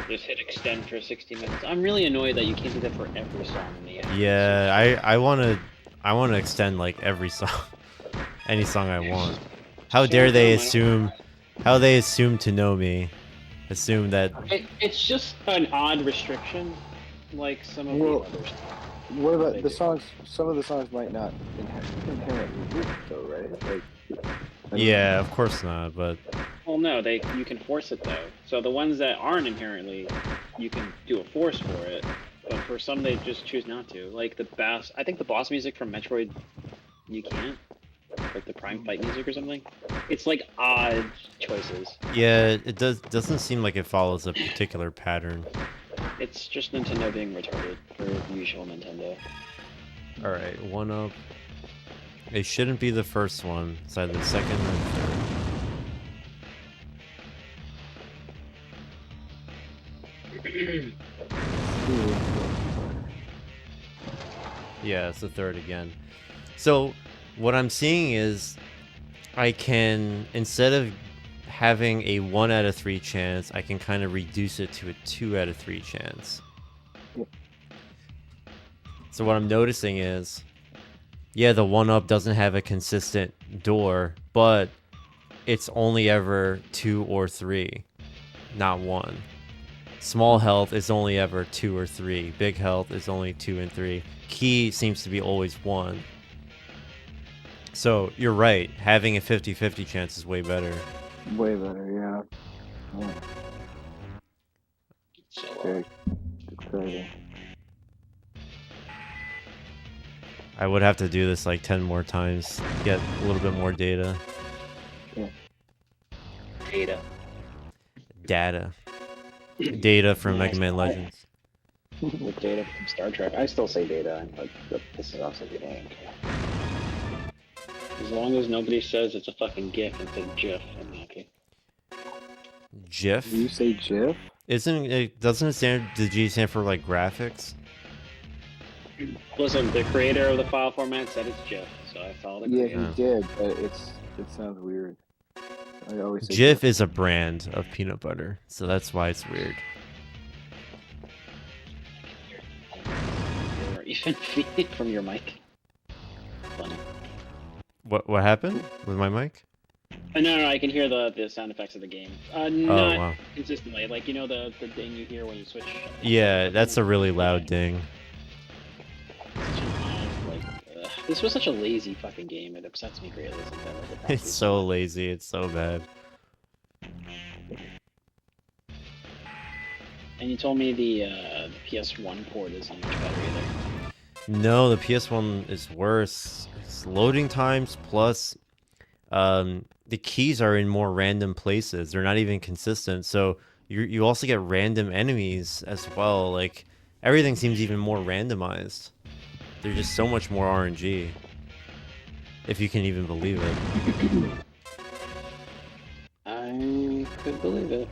just hit extend for 60 minutes. I'm really annoyed that you can't do that for every song in the app. Yeah, I wanna extend like every song. Any song I want. How dare they assume to know me? Assume that It's just an odd restriction, like some of the others. What about the songs? Some of the songs might not inherently work, though, right? yeah, of course not, but Well, no, you can force it though. So the ones that aren't inherently, you can do a force for it. But for some, they just choose not to. Like I think the boss music from Metroid, you can't. Like the Prime Fight music or something. It's like odd choices. yeah, it doesn't seem like it follows a particular pattern. It's just Nintendo being retarded for usual Nintendo. All right, 1-up. It shouldn't be the first one. It's either the second or the third. Yeah, it's the third again. So what I'm seeing is I can, instead of having a 1 out of 3 chance, I can kind of reduce it to a 2 out of 3 chance. So what I'm noticing is, yeah, the 1-up doesn't have a consistent door, but it's only ever 2 or 3, not 1. Small health is only ever 2 or 3. Big health is only 2 and 3. Key seems to be always 1. So you're right. Having a 50-50 chance is way better. Way better, yeah. So, Very exciting. I would have to do this like 10 more times, get a little bit more data. Yeah. Data from Mega Man Legends. With data from Star Trek. I still say data, and like that pisses off some people. I don't care. As long as nobody says it's a fucking GIF instead of GIF, I'm happy. GIF? You say GIF? Doesn't it stand, the G stand for like graphics? Listen, the creator of the file format said it's GIF, so I followed it. Yeah, he did, but it sounds weird. I always say GIF is a brand of peanut butter, so that's why it's weird. Or even feed from your mic. Funny. What happened with my mic? No, I can hear the sound effects of the game. Not wow. consistently. Like, you know the ding you hear when you switch? Yeah, that's a really loud ding. Such an odd, this was such a lazy fucking game. It upsets me greatly sometimes. It's so lazy, it's so bad. And you told me the PS1 port isn't much better either. No, the PS1 is worse. It's loading times plus the keys are in more random places. They're not even consistent. So you also get random enemies as well. Like everything seems even more randomized. They're just so much more RNG. If you can even believe it. I could believe it.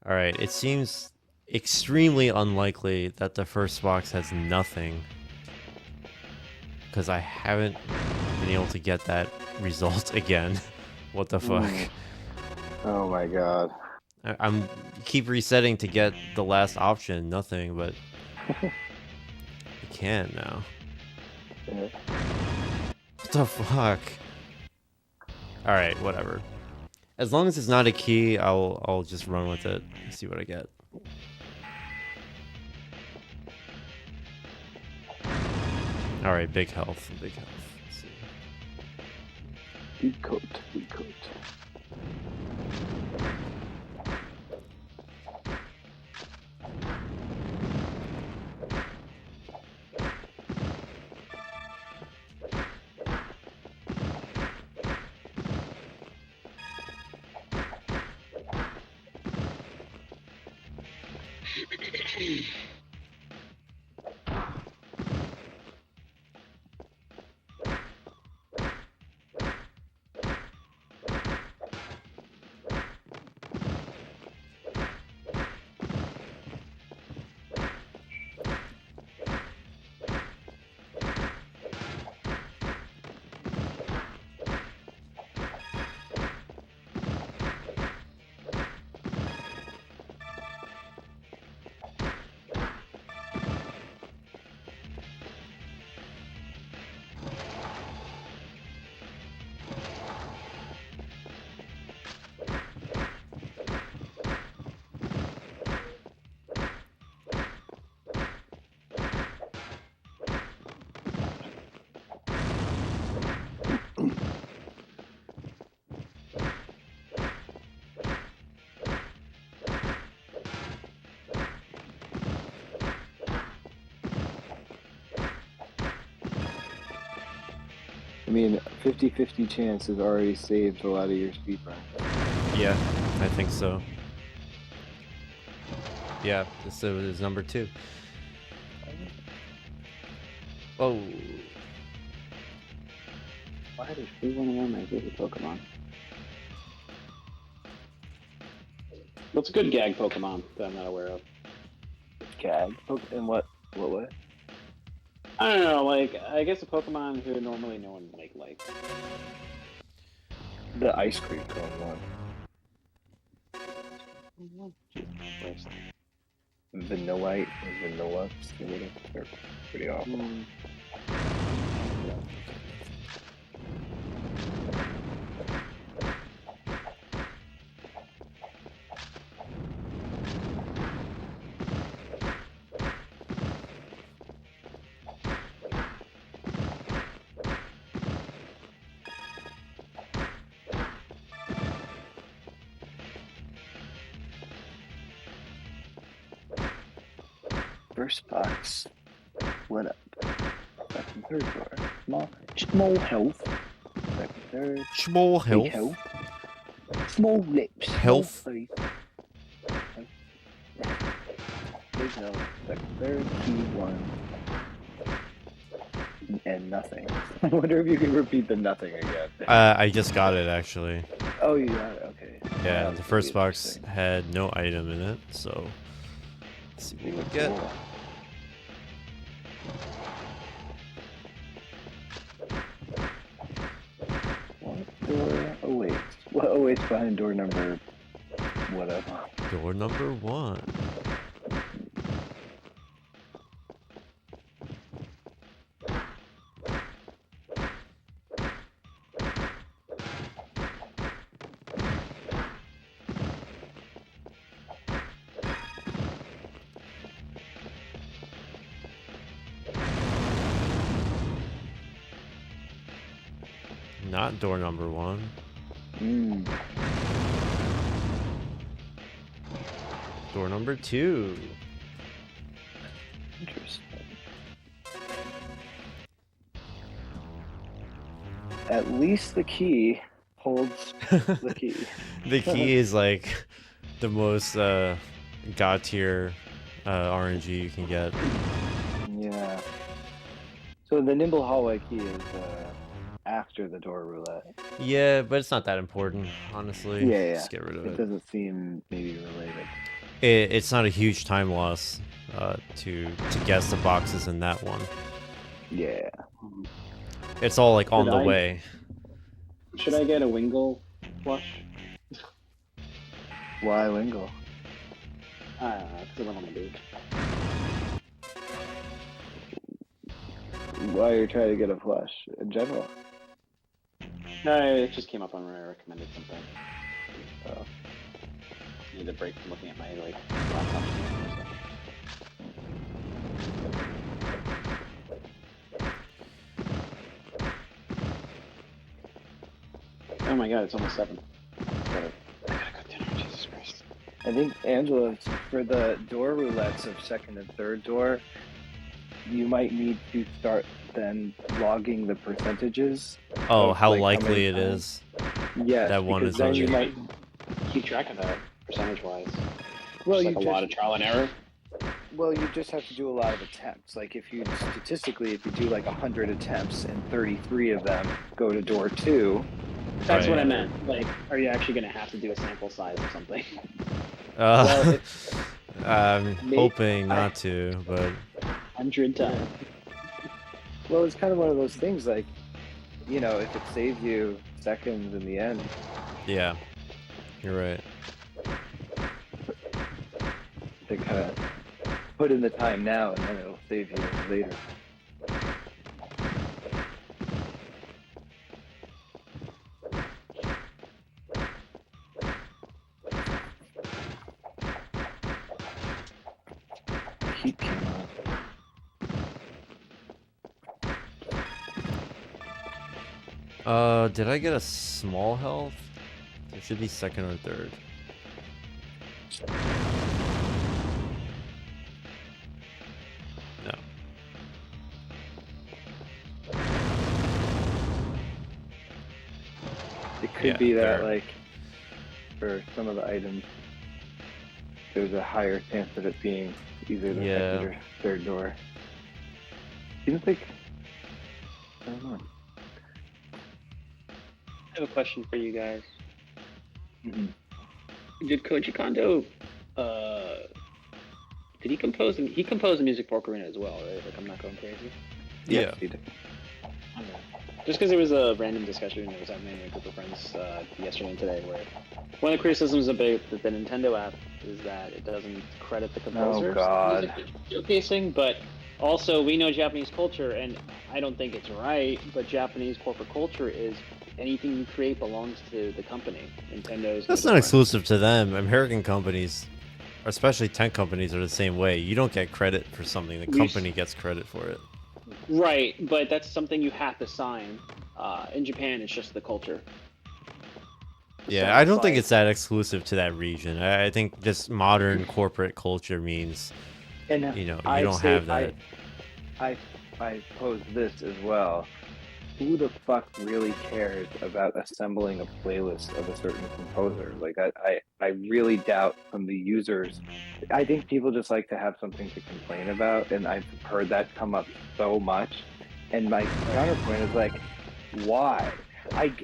Alright, it seems extremely unlikely that the first box has nothing. Because I haven't been able to get that result again. What the fuck? Oh my god. I'm keep resetting to get the last option, nothing, but you can now. Yeah. What the fuck? Alright, whatever. As long as it's not a key, I'll just run with it and see what I get. Alright, big health, big health. Let's see. Good coat, good coat. I mean, 50-50 chance has already saved a lot of your speedrun. Yeah, I think so. Yeah, this is number 2. Oh. Why does Speedrun one my favorite Pokemon? What's a good gag Pokemon that I'm not aware of? Gag? In what way? I don't know, like, I guess a Pokemon who normally no one, likes. The ice cream cone one. Vanillite or Vanilla. They're pretty awful. First box. What up? Second, third door. Small health. Second, third. Small health. Big health. Small lips. Health. Small face. Big health. Second, third. Key one. And nothing. I wonder if you can repeat the nothing again. I just got it actually. Oh, you got it. Okay. Yeah, That the was first pretty box had no item in it, so let's see what we interesting. get. Cool. What door awaits? What awaits behind door number whatever? Door number 1. Not door number 1. Door number 2. Interesting. At least the key holds the key. The key is like the most god tier RNG you can get. Yeah. So the nimble hallway key is after the door roulette. Yeah, but it's not that important, honestly. Yeah. Just get rid of It it. doesn't seem maybe related. It's not a huge time loss to guess the boxes in that one. Yeah. It's all like on Should the I- way. Should I get a Wingle flush? Why Wingle? Because I went on the beach. Why you're trying to get a flush in general? No, it just came up on when I recommended something. So I need a break from looking at my laptop. Oh my god, it's almost 7. I gotta cook dinner, Jesus Christ. I think, Angela, for the door roulettes of second and third door, you might need to start then logging the percentages. Oh, of, how like, likely many it times. is. Yes, That one because is then you already- might. Keep track of that, percentage-wise. Well, Just you like a lot of trial and error. Well, you just have to do a lot of attempts. Like if you statistically, if you do like 100 attempts and 33 of them go to door 2. That's what I Right. meant. Like, are you actually going to have to do a sample size or something? Well, I'm May- hoping not to, but 100 times. Well, it's kind of one of those things. Like, you know, if it saves you seconds in the end, yeah, you're right. to kind of put in the time now, and then it'll save you later. Heat came on. Did I get a small health? There should be second or third. No. It could Yeah, be that, there. like, for some of the items, there's a higher chance of it being either the Yeah. second or third door. Seems like, I don't know. I have a question for you guys. Mhm. Did Koji Kondo, did he compose? He composed the music for Ocarina as well, right? Like, I'm not going crazy. Yeah. he did. Okay. Just because there was a random discussion I was having with a group of friends yesterday and today, where one of the criticisms about the Nintendo app is that it doesn't credit the composers God. showcasing, but also we know Japanese culture, and I don't think it's right, but Japanese corporate culture is anything you create belongs to the company. Nintendo's That's no not different. exclusive to them. American companies, especially tech companies, are the same way. You don't get credit for something; the We s- company gets credit for it. Right, but that's something you have to sign. In Japan, it's just the culture. Yeah, So I don't it's think like- it's that exclusive to that region. I think just modern corporate culture means, And you know, you I'd don't say have that. I pose this as well. Who the fuck really cares about assembling a playlist of a certain composer? Like, I really doubt from the users. I think people just like to have something to complain about, and I've heard that come up so much. And my counterpoint is like, why?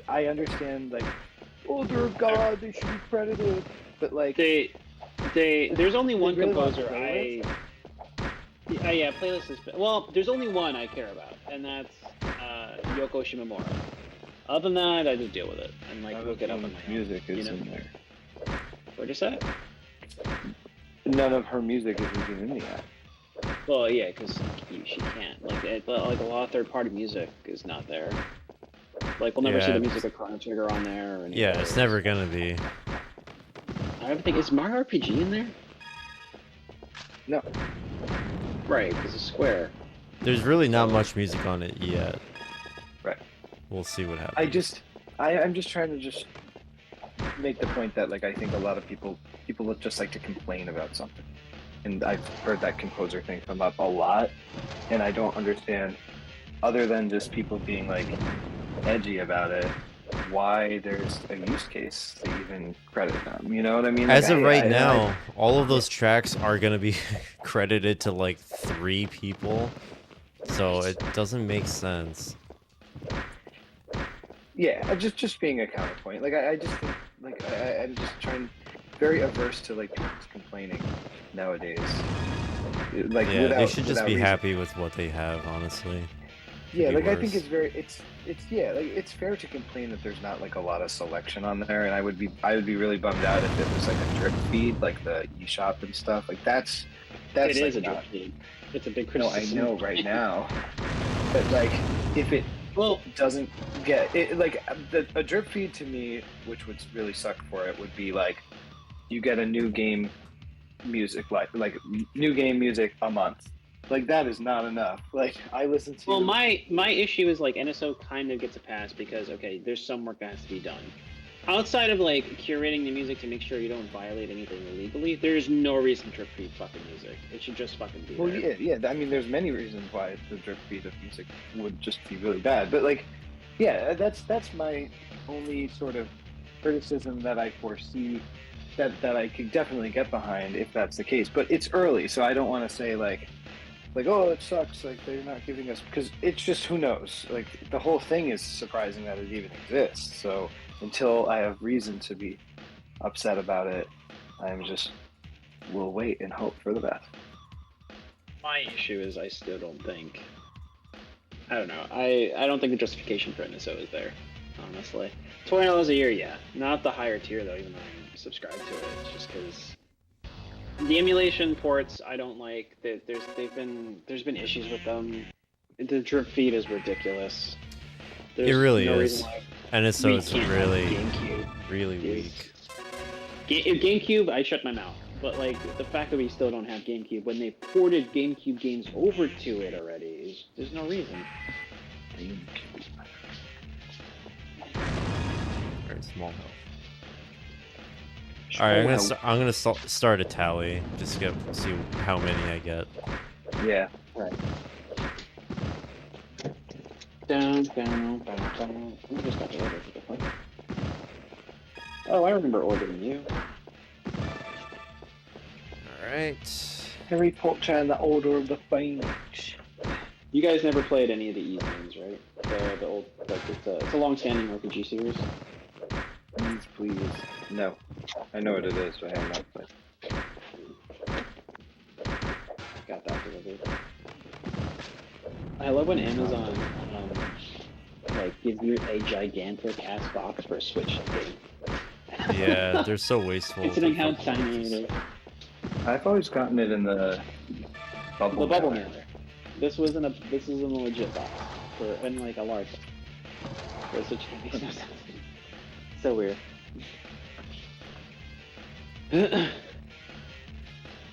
I understand, like, oh dear God, they should be credited, but like, There's only one really want composer playlists? yeah, playlist is well. There's only one I care about, and that's Yoko Shimomura. Other than that, I just deal with it and like look it up on my own. music is you know? in there. What'd you say? None of her music is even in the app. Well, yeah, because she can't. Like a lot of third-party music is not there. Like we'll never see Yeah, the music of Chrono Trigger on there. Or any Yeah, of it's those. never gonna be. I don't think is Mario RPG in there. No. Right, because it's Square. There's really not much music on it yet. Right. We'll see what happens. I'm just trying to just make the point that, like, I think a lot of people would just like to complain about something, and I've heard that composer thing come up a lot, and I don't understand, other than just people being like edgy about it, why there's a use case to even credit them. You know what I mean? As Like, of right now, all of those tracks are gonna be credited to like 3 people. So it doesn't make sense. Yeah, just being a counterpoint. Like I just think like I'm just very averse to like people's complaining nowadays. Like Yeah, they should just without be reason. happy with what they have, honestly. Could Yeah, be like I think worse. it's yeah, like it's fair to complain that there's not like a lot of selection on there, and I would be really bummed out if it was like a drip feed, like the eShop and stuff. Like It that's is like a drip not. feed. It's a big No, I criticism. know right now, but like if it Well, doesn't get it, like a drip feed to me, which would really suck for it, would be like you get a new game music like new game music a month. Like that is not enough. Like I listen well, to my issue is like NSO kind of gets a pass because okay, there's some work that has to be done. Outside of like curating the music to make sure you don't violate anything illegally, there's no reason to repeat fucking music. It should just fucking be well, there. yeah. I mean, there's many reasons why the drip feed of music would just be really bad. But like, yeah, that's my only sort of criticism that I foresee that I could definitely get behind if that's the case. But it's early, so I don't want to say like oh it sucks like they're not giving us because it's just who knows. Like the whole thing is surprising that it even exists. So until I have reason to be upset about it, I'm just will wait and hope for the best. My issue is I still don't think. I don't know. I don't think the justification for NSO is there. Honestly, $20 a year, yeah. Not the higher tier though, even though I'm subscribed to it. It's just because the emulation ports I don't like. There's been issues with them. The drip feed is ridiculous. There's It really no is. reason why NSO we is can't really, have GameCube. really is- weak. GameCube, I shut my mouth. But like the fact that we still don't have GameCube when they ported GameCube games over to it already, there's no reason. Very small health. All right, I'm gonna start a tally. Just to see how many I get. Yeah. Right. Down. We just got to order for the fun. Oh, I remember ordering you. All right. Harry Potter and the Order of the Phoenix. You guys never played any of the Ys games, right? The old, like it's a long-standing RPG series. Please. No. I know what it is, but I have not played. Got that delivered. I love when Amazon like gives you a gigantic ass box for a Switch game. Yeah, they're so wasteful. Considering how tiny it is. I've always gotten it in the bubble. The bubble mailer. This isn't a legit box in like a large. For a Switch game makes no sense. So weird.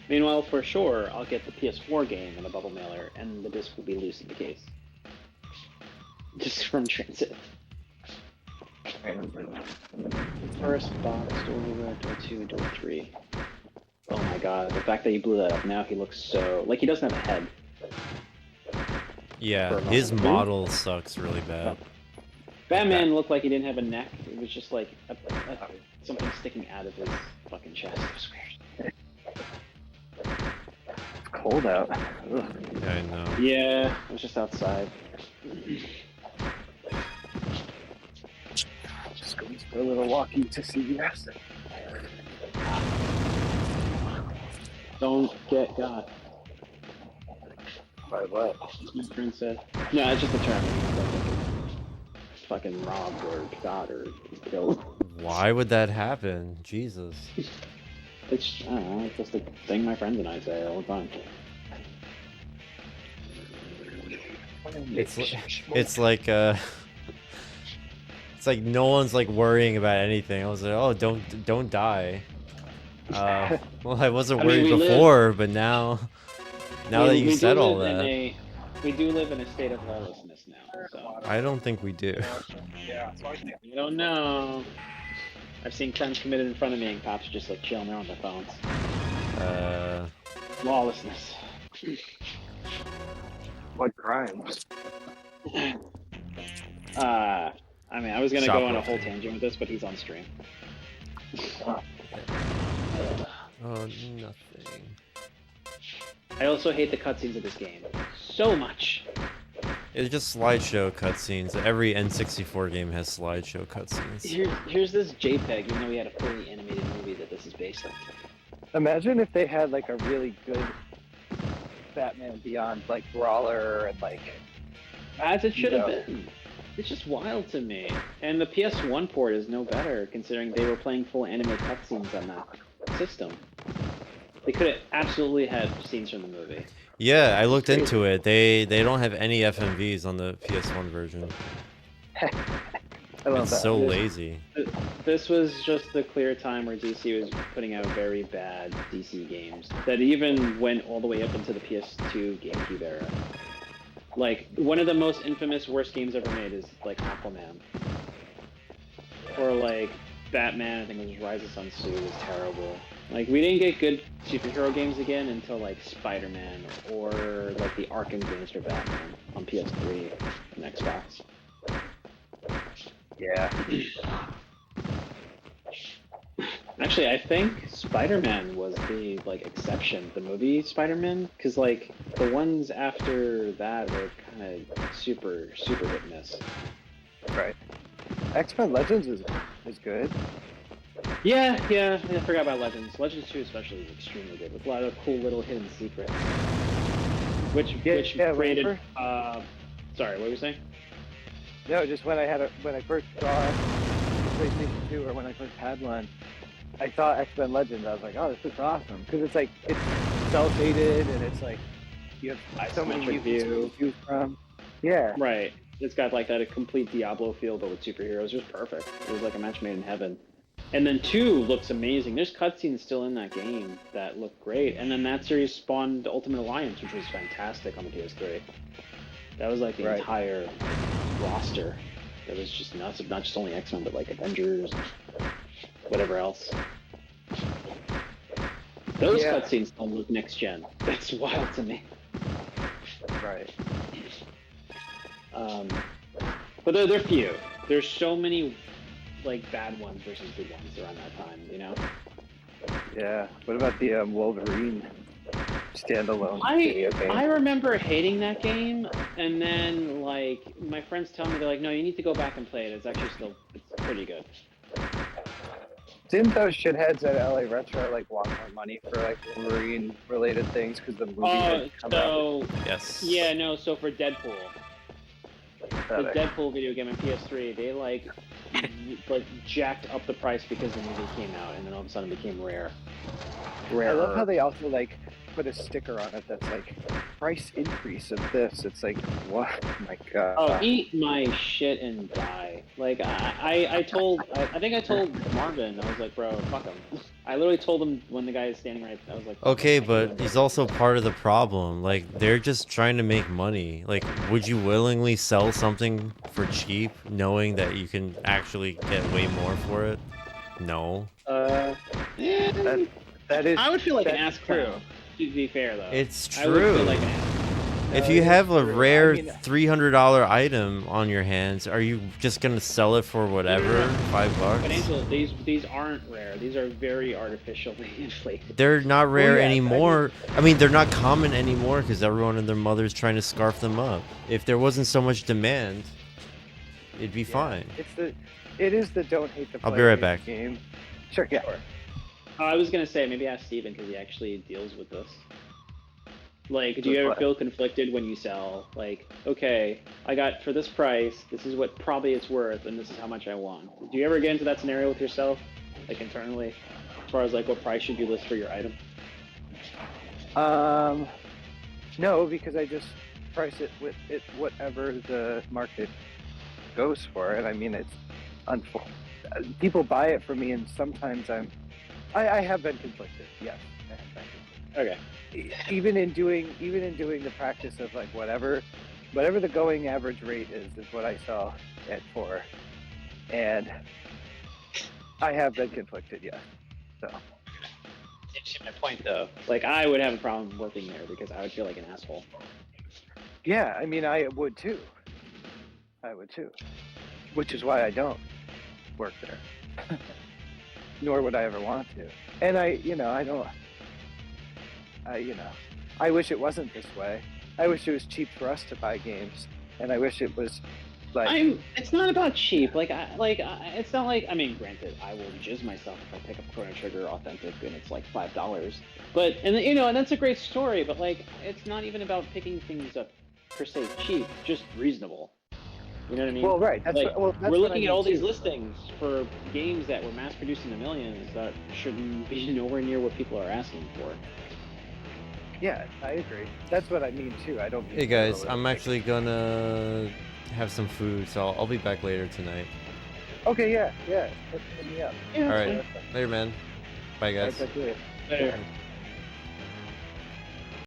Meanwhile, for sure, I'll get the PS4 game in a bubble mailer, and the disc will be loose in the case. Just from transit. First box, door 1, door 2, door 3. Oh my god, the fact that he blew that up now, he looks so... Like, he doesn't have a head. Yeah, his model sucks really bad. Batman looked like he didn't have a neck. It was just like something sticking out of his fucking chest. It was weird. It's cold out. Ugh. Yeah, I know. Yeah, I was just outside. Just going for a little walkie to CVS. Don't get got. By what? My friend said. No, it's just a term. Fucking robbed or got or killed. Why would that happen? Jesus. It's, I don't know, it's just a thing my friends and I say all the time. It's like it's like no one's like worrying about anything. I was like, oh, don't die. Well, I wasn't worried before, but now that you said all that, we do live in a state of lawlessness now. So I don't think we do. you don't know. I've seen crimes committed in front of me, and cops are just like chilling there on their phones. Lawlessness. What crimes? I mean, I was gonna go on a whole tangent with this, but he's on stream. Oh, nothing. I also hate the cutscenes of this game so much. It's just slideshow cutscenes. Every N64 game has slideshow cutscenes. Here's this JPEG, even though we had a fully animated movie that this is based on. Imagine if they had like a really good Batman Beyond, like Brawler and like. As it should have been. It's just wild to me. And the PS1 port is no better, considering they were playing full anime cutscenes on that system. They could have absolutely had scenes from the movie. Yeah, I looked into it. They don't have any FMVs on the PS1 version. I love It's that. so lazy. This was just the clear time where DC was putting out very bad DC games that even went all the way up into the PS2 GameCube era. Like, one of the most infamous worst games ever made is, like, Aquaman. Or, like, Batman, I think it was Rise of Sun Tzu, was terrible. Like, we didn't get good superhero games again until, like, Spider-Man or, like, the Arkham games for Batman on PS3 and Xbox. Yeah. Actually, I think Spider-Man was the, like, exception. The movie Spider-Man? Because, like, the ones after that were kind of super hit and miss. Right. X-Men Legends is good. Yeah, I forgot about Legends. Legends 2 especially is extremely good, with a lot of cool little hidden secrets. Which created... sorry, what were you saying? No, just when I first saw PlayStation 2 or when I first had one, I saw X-Men Legends. I was like, oh, this looks awesome. Because it's like, it's cel-shaded and it's like, you have so many mutants to choose from. Yeah. Right. It's got like that a complete Diablo feel, but with superheroes. It was perfect. It was like a match made in heaven. And then 2 looks amazing. There's cutscenes still in that game that look great. And then that series spawned Ultimate Alliance, which was fantastic on the PS3. That was like the entire roster. That was just nuts. Not just only X-Men, but like Avengers, whatever else. Those cutscenes don't look next gen. That's wild to me. Right. But they're few. There's so many like bad ones versus good ones around that time, you know? Yeah. What about the Wolverine standalone video game? I remember hating that game, and then like my friends tell me, they're like, no, you need to go back and play it. It's actually it's pretty good. Didn't those shitheads at LA Retro like want more money for like Wolverine related things because the movie had come out? Yes. Yeah, no. So for Deadpool, the Deadpool video game on PS3, they like jacked up the price because the movie came out, and then all of a sudden it became rare. I love how they also like put a sticker on it that's like price increase of this. It's like, what? Oh my god. Oh, eat my shit and die. Like I think I told Marvin, I was like, bro, fuck him. I literally told him when the guy is standing right. I was like, okay, but he's also part of the problem. Like, they're just trying to make money. Like, would you willingly sell something for cheap, knowing that you can actually get way more for it? No. That is. I would feel like an ass clown. To be fair, though, it's true. I would feel like an ass. If you have a rare $300 item on your hands, are you just gonna sell it for whatever, $5? But Angel, these aren't rare. These are very artificially inflated. They're not rare anymore. I mean, they're not common anymore because everyone and their mother's trying to scarf them up. If there wasn't so much demand, it'd be fine. It is the don't hate the player. I'll be right back. Game. Sure, yeah. I was gonna say maybe ask Steven because he actually deals with this. Like, do you ever feel conflicted when you sell? Like, okay, I got for this price, this is what probably it's worth, and this is how much I want. Do you ever get into that scenario with yourself, like internally, as far as like what price should you list for your item? No, because I just price it with whatever the market goes for, and I mean it's people buy it for me, and sometimes I have been conflicted. Yes, I have been conflicted. Okay. Even in doing the practice of like whatever the going average rate is what I sell it for, and I have been conflicted. Yes. So. You see my point though. Like I would have a problem working there because I would feel like an asshole. Yeah, I mean I would too. Which is why I don't work there. Nor would I ever want to. And I don't. I wish it wasn't this way. I wish it was cheap for us to buy games, and I wish it was like. It's not about cheap. It's not like. I mean, granted, I will jizz myself if I pick up Chrono Trigger Authentic and it's like $5. But and that's a great story. But like, it's not even about picking things up per se cheap, just reasonable. You know what I mean? Well, right. That's like, that's we're looking at all these too. listings for games that were mass produced in the millions that shouldn't be nowhere near what people are asking for. Yeah, I agree. That's what I mean too. I don't. Hey guys, I'm actually gonna have some food, so I'll be back later tonight. Okay, yeah. Hit me up. Yeah, All right, later, man. Bye, guys. All right, talk to you later. Later.